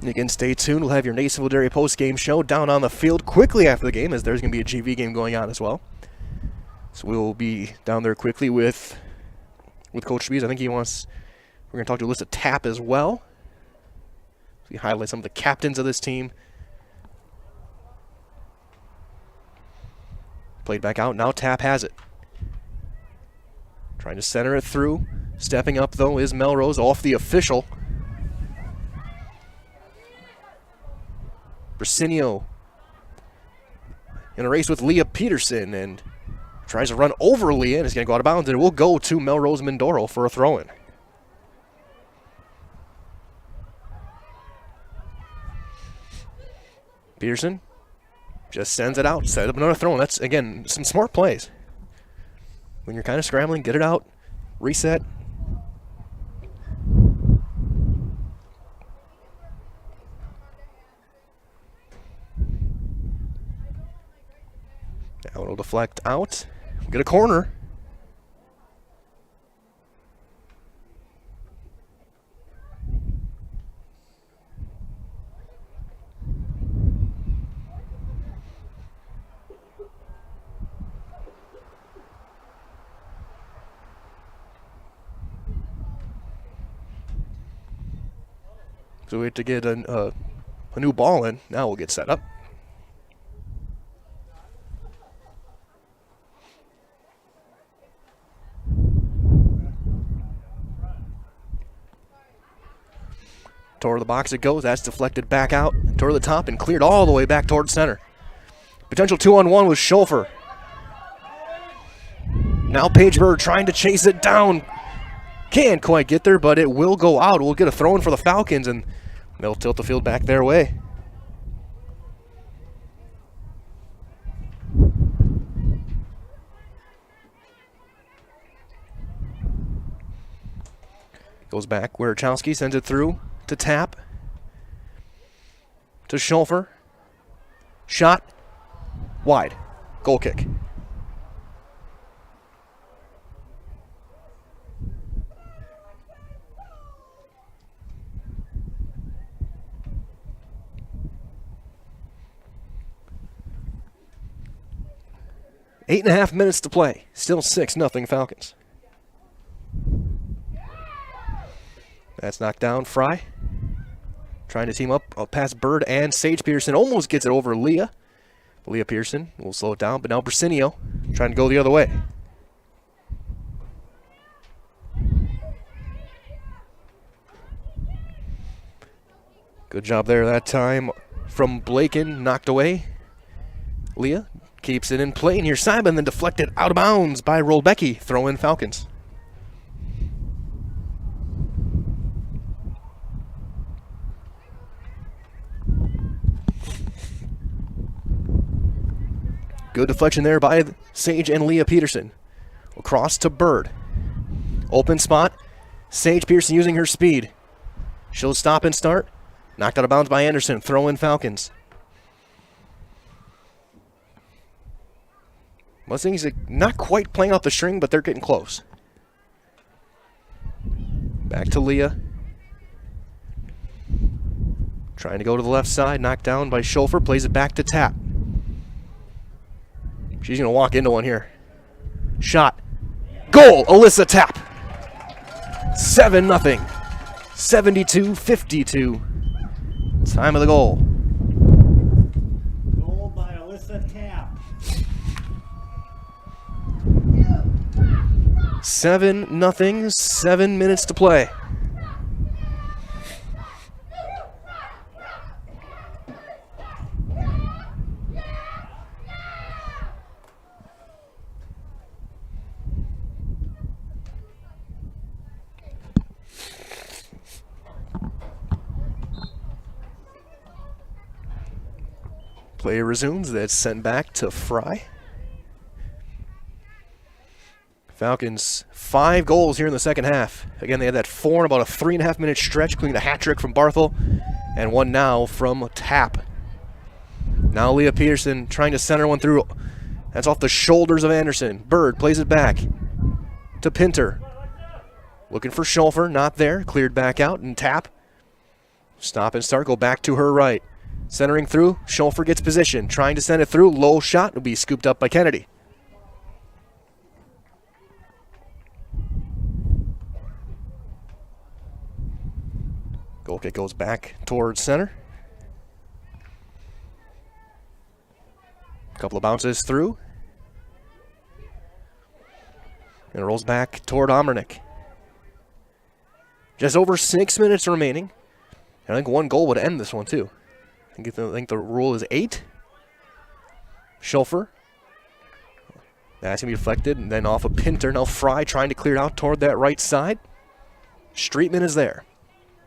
Again, stay tuned. We'll have your Nasonville Dairy post-game show down on the field quickly after the game, as there's going to be a GV game going on as well. So we'll be down there quickly with Coach Spees. I think we're going to talk to Alyssa Tapp as well. We highlight some of the captains of this team. Played back out. Now Tapp has it. Trying to center it through. Stepping up, though, is Melrose off the official. Brasinio in a race with Leah Peterson and tries to run over Leah and is going to go out of bounds, and it will go to Melrose-Mindoro for a throw-in. Peterson just sends it out, set up another throw. That's, again, some smart plays. When you're kind of scrambling, get it out, reset. Now it'll deflect out. We'll get a corner. So we have to get a new ball in. Now we'll get set up. Toward the box it goes. That's deflected back out. Toward the top and cleared all the way back toward center. Potential 2-on-1 with Schofer. Now Paige Bird trying to chase it down. Can't quite get there, but it will go out. We'll get a throw-in for the Falcons, and they'll tilt the field back their way. Goes back. Wierchowski sends it through to Tapp. To Schofer. Shot. Wide. Goal kick. Eight and a half minutes to play. Still 6-0 Falcons. That's knocked down. Fry trying to team up past Bird and Sage Peterson. Almost gets it over Leah. Leah Pearson will slow it down, but now Brasinio trying to go the other way. Good job there that time from Blaken. Knocked away. Leah keeps it in play, and here's Simon, then deflected out of bounds by Rolbecki. Throw in Falcons. Good deflection there by Sage and Leah Peterson. Across to Bird. Open spot. Sage Pearson using her speed. She'll stop and start. Knocked out of bounds by Anderson. Throw in Falcons. Mustangs not quite playing off the string, but they're getting close. Back to Leah. Trying to go to the left side, knocked down by Schofer, plays it back to Tap. She's going to walk into one here. Shot. Goal, Alyssa Tap. 7-0. 72-52. Time of the goal. Goal by Alyssa Tap. 7-0, 7 minutes to play. Play resumes. That's sent back to Fry. Falcons 5 goals here in the second half. Again, they had that 4 in about a 3.5 minute stretch, including the hat trick from Barthel, and one now from Tap. Now Leah Peterson trying to center one through. That's off the shoulders of Anderson. Bird plays it back to Pinter. Looking for Schofer, not there. Cleared back out, and Tap. Stop and start, go back to her right. Centering through, Schofer gets position. Trying to send it through, low shot, will be scooped up by Kennedy. Goal kick goes back towards center. Couple of bounces through. And it rolls back toward Omernick. Just over 6 minutes remaining. And I think one goal would end this one too. I think the rule is 8. Schofer. That's going to be deflected. And then off of Pinter. Now Fry trying to clear it out toward that right side. Streetman is there.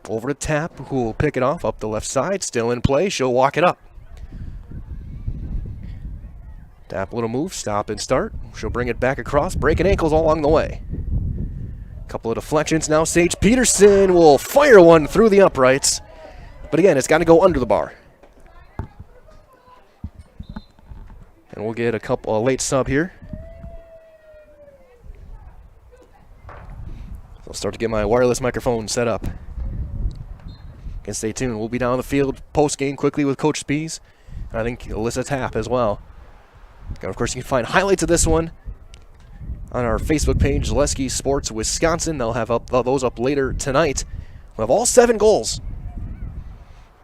Over to Tap, who will pick it off up the left side. Still in play. She'll walk it up. Tap a little move. Stop and start. She'll bring it back across. Breaking ankles all along the way. Couple of deflections. Now Sage Peterson will fire one through the uprights. But again, it's got to go under the bar. And we'll get a late sub here. I'll start to get my wireless microphone set up. Can stay tuned. We'll be down the field post-game quickly with Coach Spies. And I think Alyssa Tap as well. And of course, you can find highlights of this one on our Facebook page, Zaleski Sports Wisconsin. They'll have those up later tonight. We'll have all 7 goals.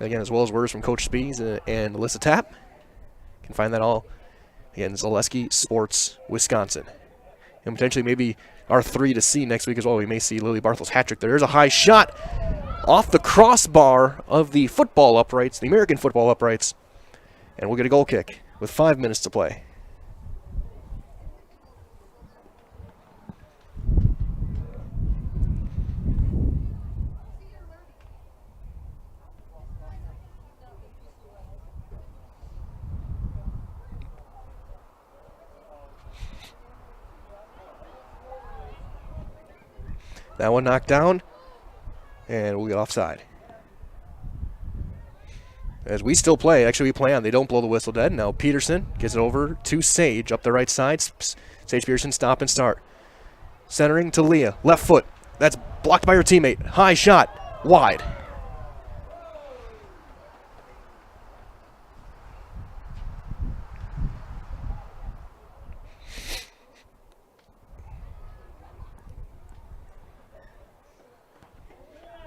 Again, as well as words from Coach Spies and Alyssa Tap. You can find that all, again, Zaleski Sports Wisconsin. And potentially maybe our 3 to see next week as well. We may see Lily Barthel's hat trick there. There's a high shot off the crossbar of the football uprights, the American football uprights. And we'll get a goal kick with 5 minutes to play. That one knocked down, and we'll get offside. As we still play, actually we play on, they don't blow the whistle dead. Now Peterson gets it over to Sage up the right side. Sage Peterson stop and start. Centering to Leah, left foot. That's blocked by her teammate. High shot, wide.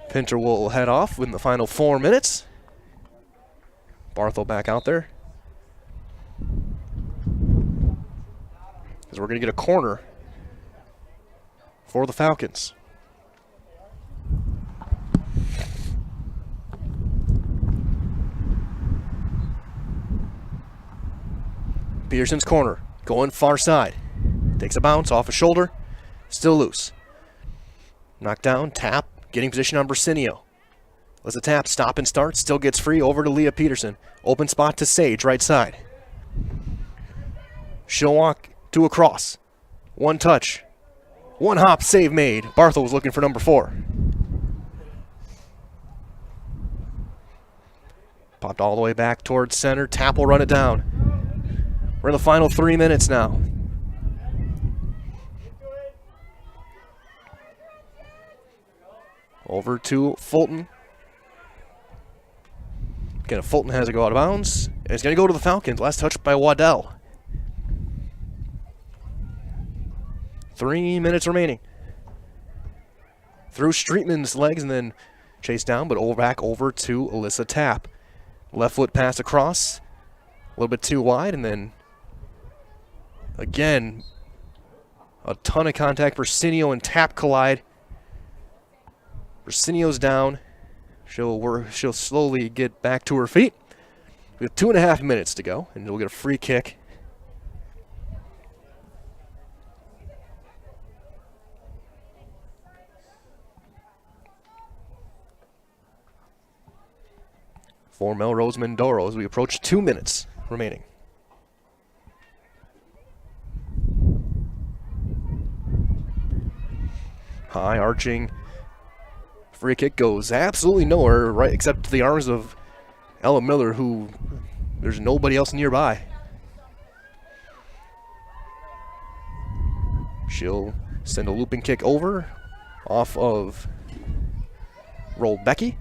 Pinter will head off in the final 4 minutes. Barthel back out there. As we're going to get a corner for the Falcons. Peterson's corner, going far side. Takes a bounce off a shoulder, still loose. Knocked down, Tap, getting position on Bersinio. Let's a Tap, stop and start, still gets free, over to Leah Peterson. Open spot to Sage, right side. She'll walk to a cross. One touch. One hop, save made. Barthel was looking for number 4. Popped all the way back towards center. Tap will run it down. We're in the final 3 minutes now. Over to Fulton. kick, and Fulton has to go out of bounds. And it's going to go to the Falcons. Last touch by Waddell. 3 minutes remaining. Through Streetman's legs and then chased down, but back over to Alyssa Tapp. Left foot pass across. A little bit too wide, and then again, a ton of contact. Bersinio and Tapp collide. Bersinio's down. She'll slowly get back to her feet. We have 2.5 minutes to go, and we'll get a free kick. For Melrose-Mindoro as we approach 2 minutes remaining. High arching free kick goes absolutely nowhere, right, except the arms of Ella Miller, who there's nobody else nearby. She'll send a looping kick over off of rolled Becky.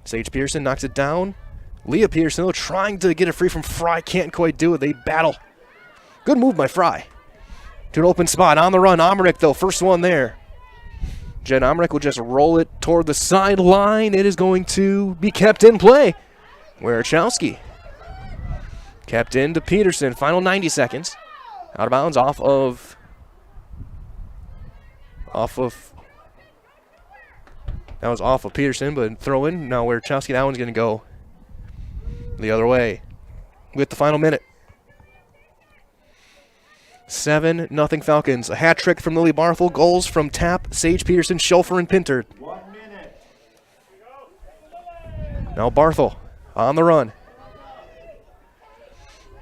Sage Peterson knocks it down. Leah Peterson, though, trying to get it free from Fry, can't quite do it. They battle. Good move by Fry. To an open spot on the run. Omerick, though, first one there. Jen Omerick will just roll it toward the sideline. It is going to be kept in play. Wierchowski kept in to Peterson. Final 90 seconds. Out of bounds off of that was off of Peterson, but throw in. Now Wierchowski, that one's going to go the other way with the final minute. 7-0 Falcons. A hat trick from Lily Barthel. Goals from Tapp, Sage Peterson, Schofer, and Pinter. 1 minute. Now Barthel on the run.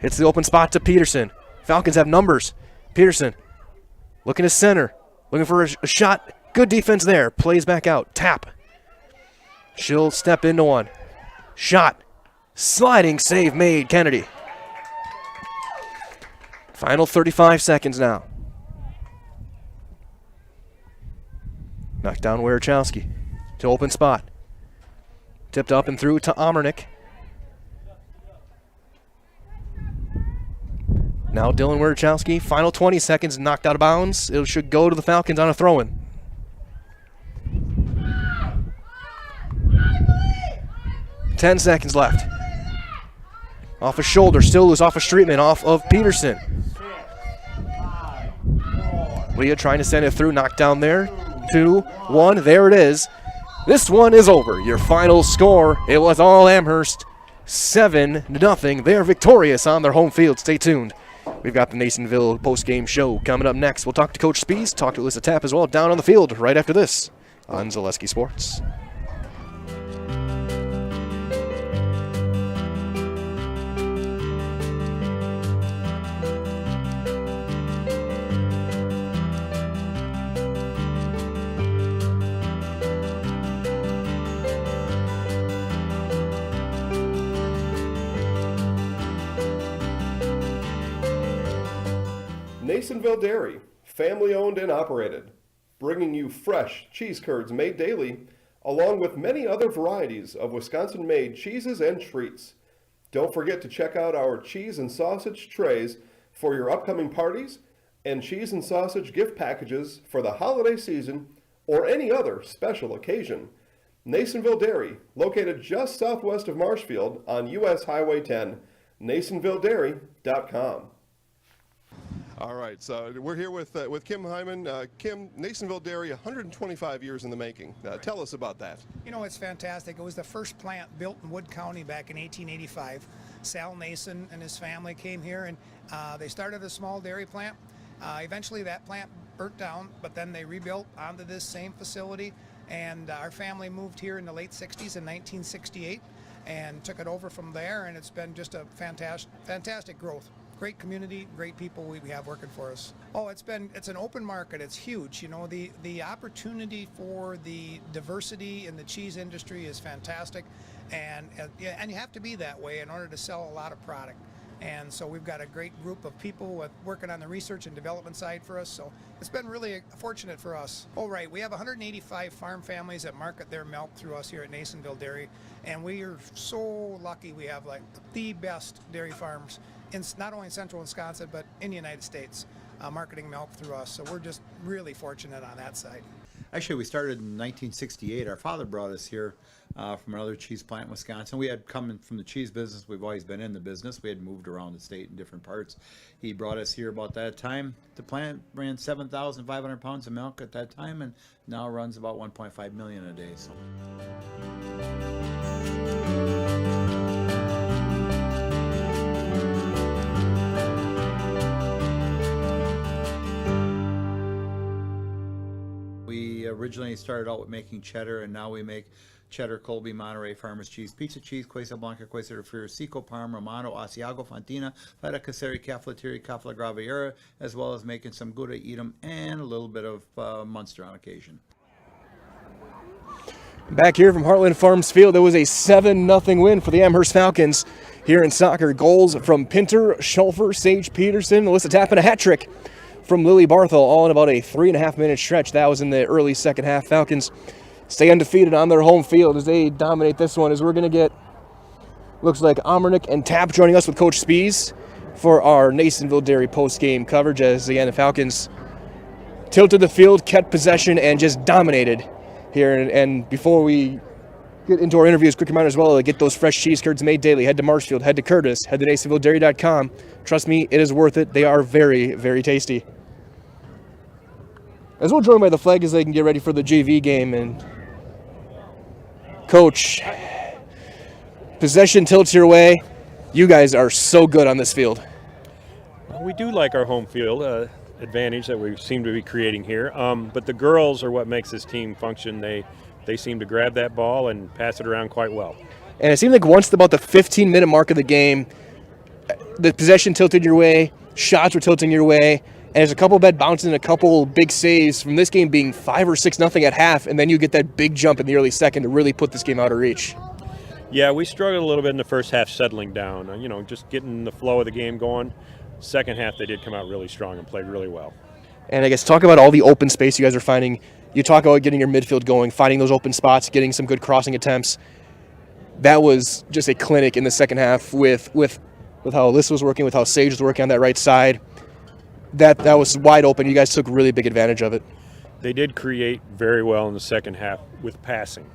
Hits the open spot to Peterson. Falcons have numbers. Peterson looking to center. Looking for a shot. Good defense there. Plays back out. Tapp. She'll step into one. Shot. Sliding save made. Kennedy. Final 35 seconds now. Knocked down Wierchowski to open spot. Tipped up and through to Omernick. Now Dylan Wierchowski. Final 20 seconds. Knocked out of bounds. It should go to the Falcons on a throw-in. Ten seconds left. Off a shoulder, still loose, off a Streetman, off of Peterson. Leah trying to send it through, knocked down there. 2-1, there it is. This one is over. Your final score, it was all Amherst. 7-0. They are victorious on their home field. Stay tuned. We've got the Nasonville post-game show coming up next. We'll talk to Coach Spees, talk to Alyssa Tapp as well, down on the field right after this on Zaleski Sports. Nasonville Dairy, family owned and operated, bringing you fresh cheese curds made daily, along with many other varieties of Wisconsin-made cheeses and treats. Don't forget to check out our cheese and sausage trays for your upcoming parties and cheese and sausage gift packages for the holiday season or any other special occasion. Nasonville Dairy, located just southwest of Marshfield on US Highway 10, NasonvilleDairy.com. All right, so we're here with Kim Hyman. Kim, Nasonville Dairy, 125 years in the making. Tell us about that. You know, it's fantastic. It was the first plant built in Wood County back in 1885. Sal Nason and his family came here, and they started a small dairy plant. Eventually that plant burnt down, but then they rebuilt onto this same facility, and our family moved here in the late 60s in 1968 and took it over from there, and it's been just a fantastic growth. Great community, great people we have working for us. Oh, it's an open market. It's huge. You know, the opportunity for the diversity in the cheese industry is fantastic, and you have to be that way in order to sell a lot of product. And so we've got a great group of people working on the research and development side for us. So it's been really fortunate for us. Oh, right. We have 185 farm families that market their milk through us here at Nasonville Dairy. And we are so lucky we have like the best dairy farms in not only in central Wisconsin, but in the United States, marketing milk through us. So we're just really fortunate on that side. Actually, we started in 1968. Our father brought us here from another cheese plant in Wisconsin. We had come from the cheese business. We've always been in the business. We had moved around the state in different parts. He brought us here about that time. The plant ran 7,500 pounds of milk at that time, and now runs about 1.5 million a day. So. We originally started out with making cheddar, and now we make cheddar, Colby, Monterey, Farmers cheese, pizza cheese, Quesa Blanca, Quesa de Friar, Seco, Parma, Romano, Asiago, Fontina, Feta Caseri, Cafflettieri, Cafla Graviera, as well as making some Gouda Edam and a little bit of Munster on occasion. Back here from Heartland Farms Field, there was a 7-0 win for the Amherst Falcons. Here in soccer, goals from Pinter, Schulfer, Sage Peterson, Alyssa Tappan, a hat trick from Lily Barthel, all in about a 3.5-minute stretch. That was in the early second half. Falcons stay undefeated on their home field as they dominate this one. As we're going to get, looks like Amernick and Tapp joining us with Coach Spies for our Nasonville Dairy post-game coverage, as again the Falcons tilted the field, kept possession, and just dominated here. And before we get into our interviews, quick reminder as well to get those fresh cheese curds made daily. Head to Marshfield, head to Curtis, head to NasonvilleDairy.com. Trust me, it is worth it. They are very, very tasty. As well, joined by the flag as they can get ready for the JV game. And Coach, possession tilts your way. You guys are so good on this field. We do like our home field advantage that we seem to be creating here, but the girls are what makes this team function. They seem to grab that ball and pass it around quite well. And it seemed like once about the 15-minute mark of the game, the possession tilted your way, shots were tilting your way, and there's a couple bad bounces and a couple big saves from this game being 5 or 6-0 at half, and then you get that big jump in the early second to really put this game out of reach. Yeah, we struggled a little bit in the first half settling down, just getting the flow of the game going. Second half, they did come out really strong and played really well. And I guess talk about all the open space you guys are finding. You talk about getting your midfield going, finding those open spots, getting some good crossing attempts. That was just a clinic in the second half with how Alyssa was working, with how Sage was working on that right side. That was wide open. You guys took really big advantage of it. They did create very well in the second half with passing.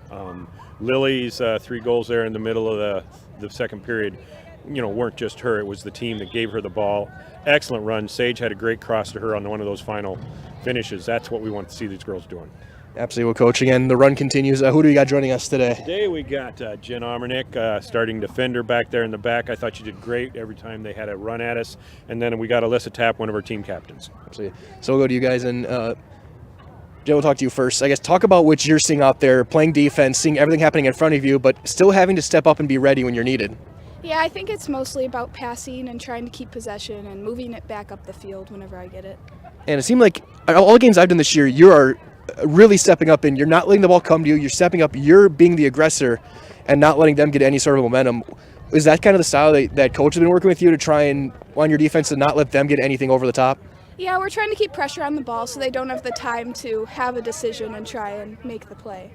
Lily's 3 goals there in the middle of the second period, weren't just her. It was the team that gave her the ball. Excellent run. Sage had a great cross to her on one of those final finishes. That's what we want to see these girls doing. Absolutely. Well, Coach, again, the run continues. Who do you got joining us today? Today we got Jen Amernick, starting defender back there in the back. I thought she did great every time they had a run at us. And then we got Alyssa Tapp, one of our team captains. Absolutely. So we'll go to you guys, and Jen, we'll talk to you first. I guess talk about what you're seeing out there, playing defense, seeing everything happening in front of you, but still having to step up and be ready when you're needed. Yeah, I think it's mostly about passing and trying to keep possession and moving it back up the field whenever I get it. And it seemed like all the games I've done this year, you are really stepping up, and you're not letting the ball come to you. You're stepping up. You're being the aggressor and not letting them get any sort of momentum. Is that kind of the style that coach has been working with you to try and, on your defense, to not let them get anything over the top? Yeah, we're trying to keep pressure on the ball so they don't have the time to have a decision and try and make the play.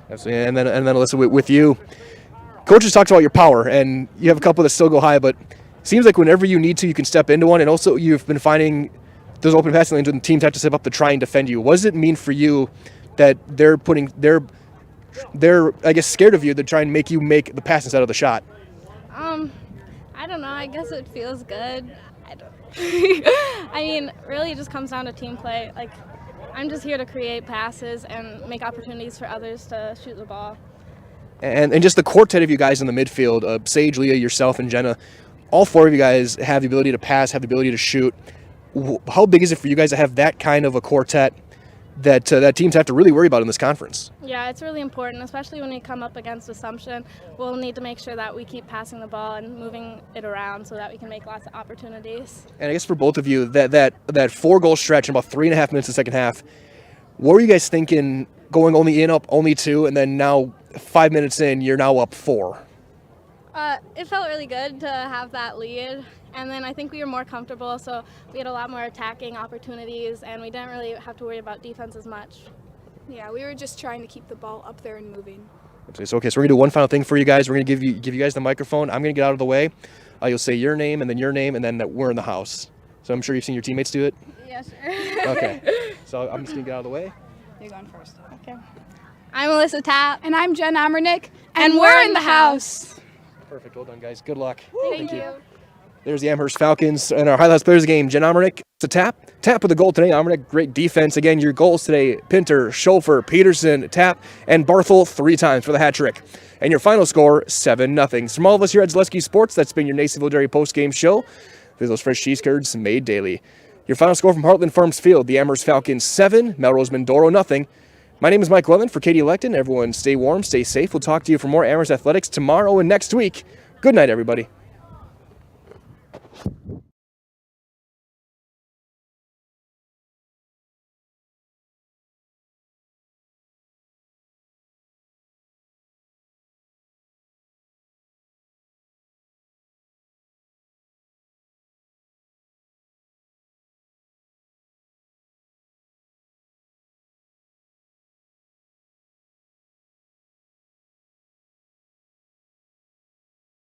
Absolutely. And then Alyssa, with you, coach has talked about your power, and you have a couple that still go high, but it seems like whenever you need to, you can step into one, and also you've been finding those open passing lanes when teams have to step up to try and defend you. What does it mean for you that they're I guess scared of you to try and make you make the pass instead of the shot? I don't know. I guess it feels good. I mean, really it just comes down to team play. Like, I'm just here to create passes and make opportunities for others to shoot the ball. And just the quartet of you guys in the midfield, Sage, Leah, yourself, and Jenna, all 4 of you guys have the ability to pass, have the ability to shoot. How big is it for you guys to have that kind of a quartet that teams have to really worry about in this conference? Yeah, it's really important, especially when we come up against Assumption. We'll need to make sure that we keep passing the ball and moving it around so that we can make lots of opportunities. And I guess for both of you, that 4-goal stretch in about 3.5 minutes in the second half, what were you guys thinking going only in, up, only 2, and then now 5 minutes in, you're now up 4? It felt really good to have that lead, And then I think we were more comfortable, so we had a lot more attacking opportunities, and we didn't really have to worry about defense as much. Yeah, we were just trying to keep the ball up there and moving. Okay, so we're gonna do one final thing for you guys. We're gonna give you guys the microphone. I'm gonna get out of the way. You'll say your name and then that we're in the house. So I'm sure you've seen your teammates do it. Yeah, sure. Okay. So I'm just gonna get out of the way. You're going first. Okay. I'm Alyssa Tapp. And I'm Jen Amernick. And we're in the house. Perfect. Well done, guys. Good luck. Thank you. There's the Amherst Falcons and our highlights players of the game. Jen Amernick, it's a tap with a goal today. Amernick, great defense. Again, your goals today, Pinter, Schofer, Peterson, Tapp, and Barthel 3 times for the hat trick. And your final score, 7-0. From all of us here at Zaleski Sports, that's been your Nasonville Dairy post-game show with those fresh cheese curds made daily. Your final score from Heartland Farms Field, the Amherst Falcons 7, Melrose-Mindoro 0. My name is Mike Levin for Katie Lecton. Everyone stay warm, stay safe. We'll talk to you for more Amherst Athletics tomorrow and next week. Good night, everybody.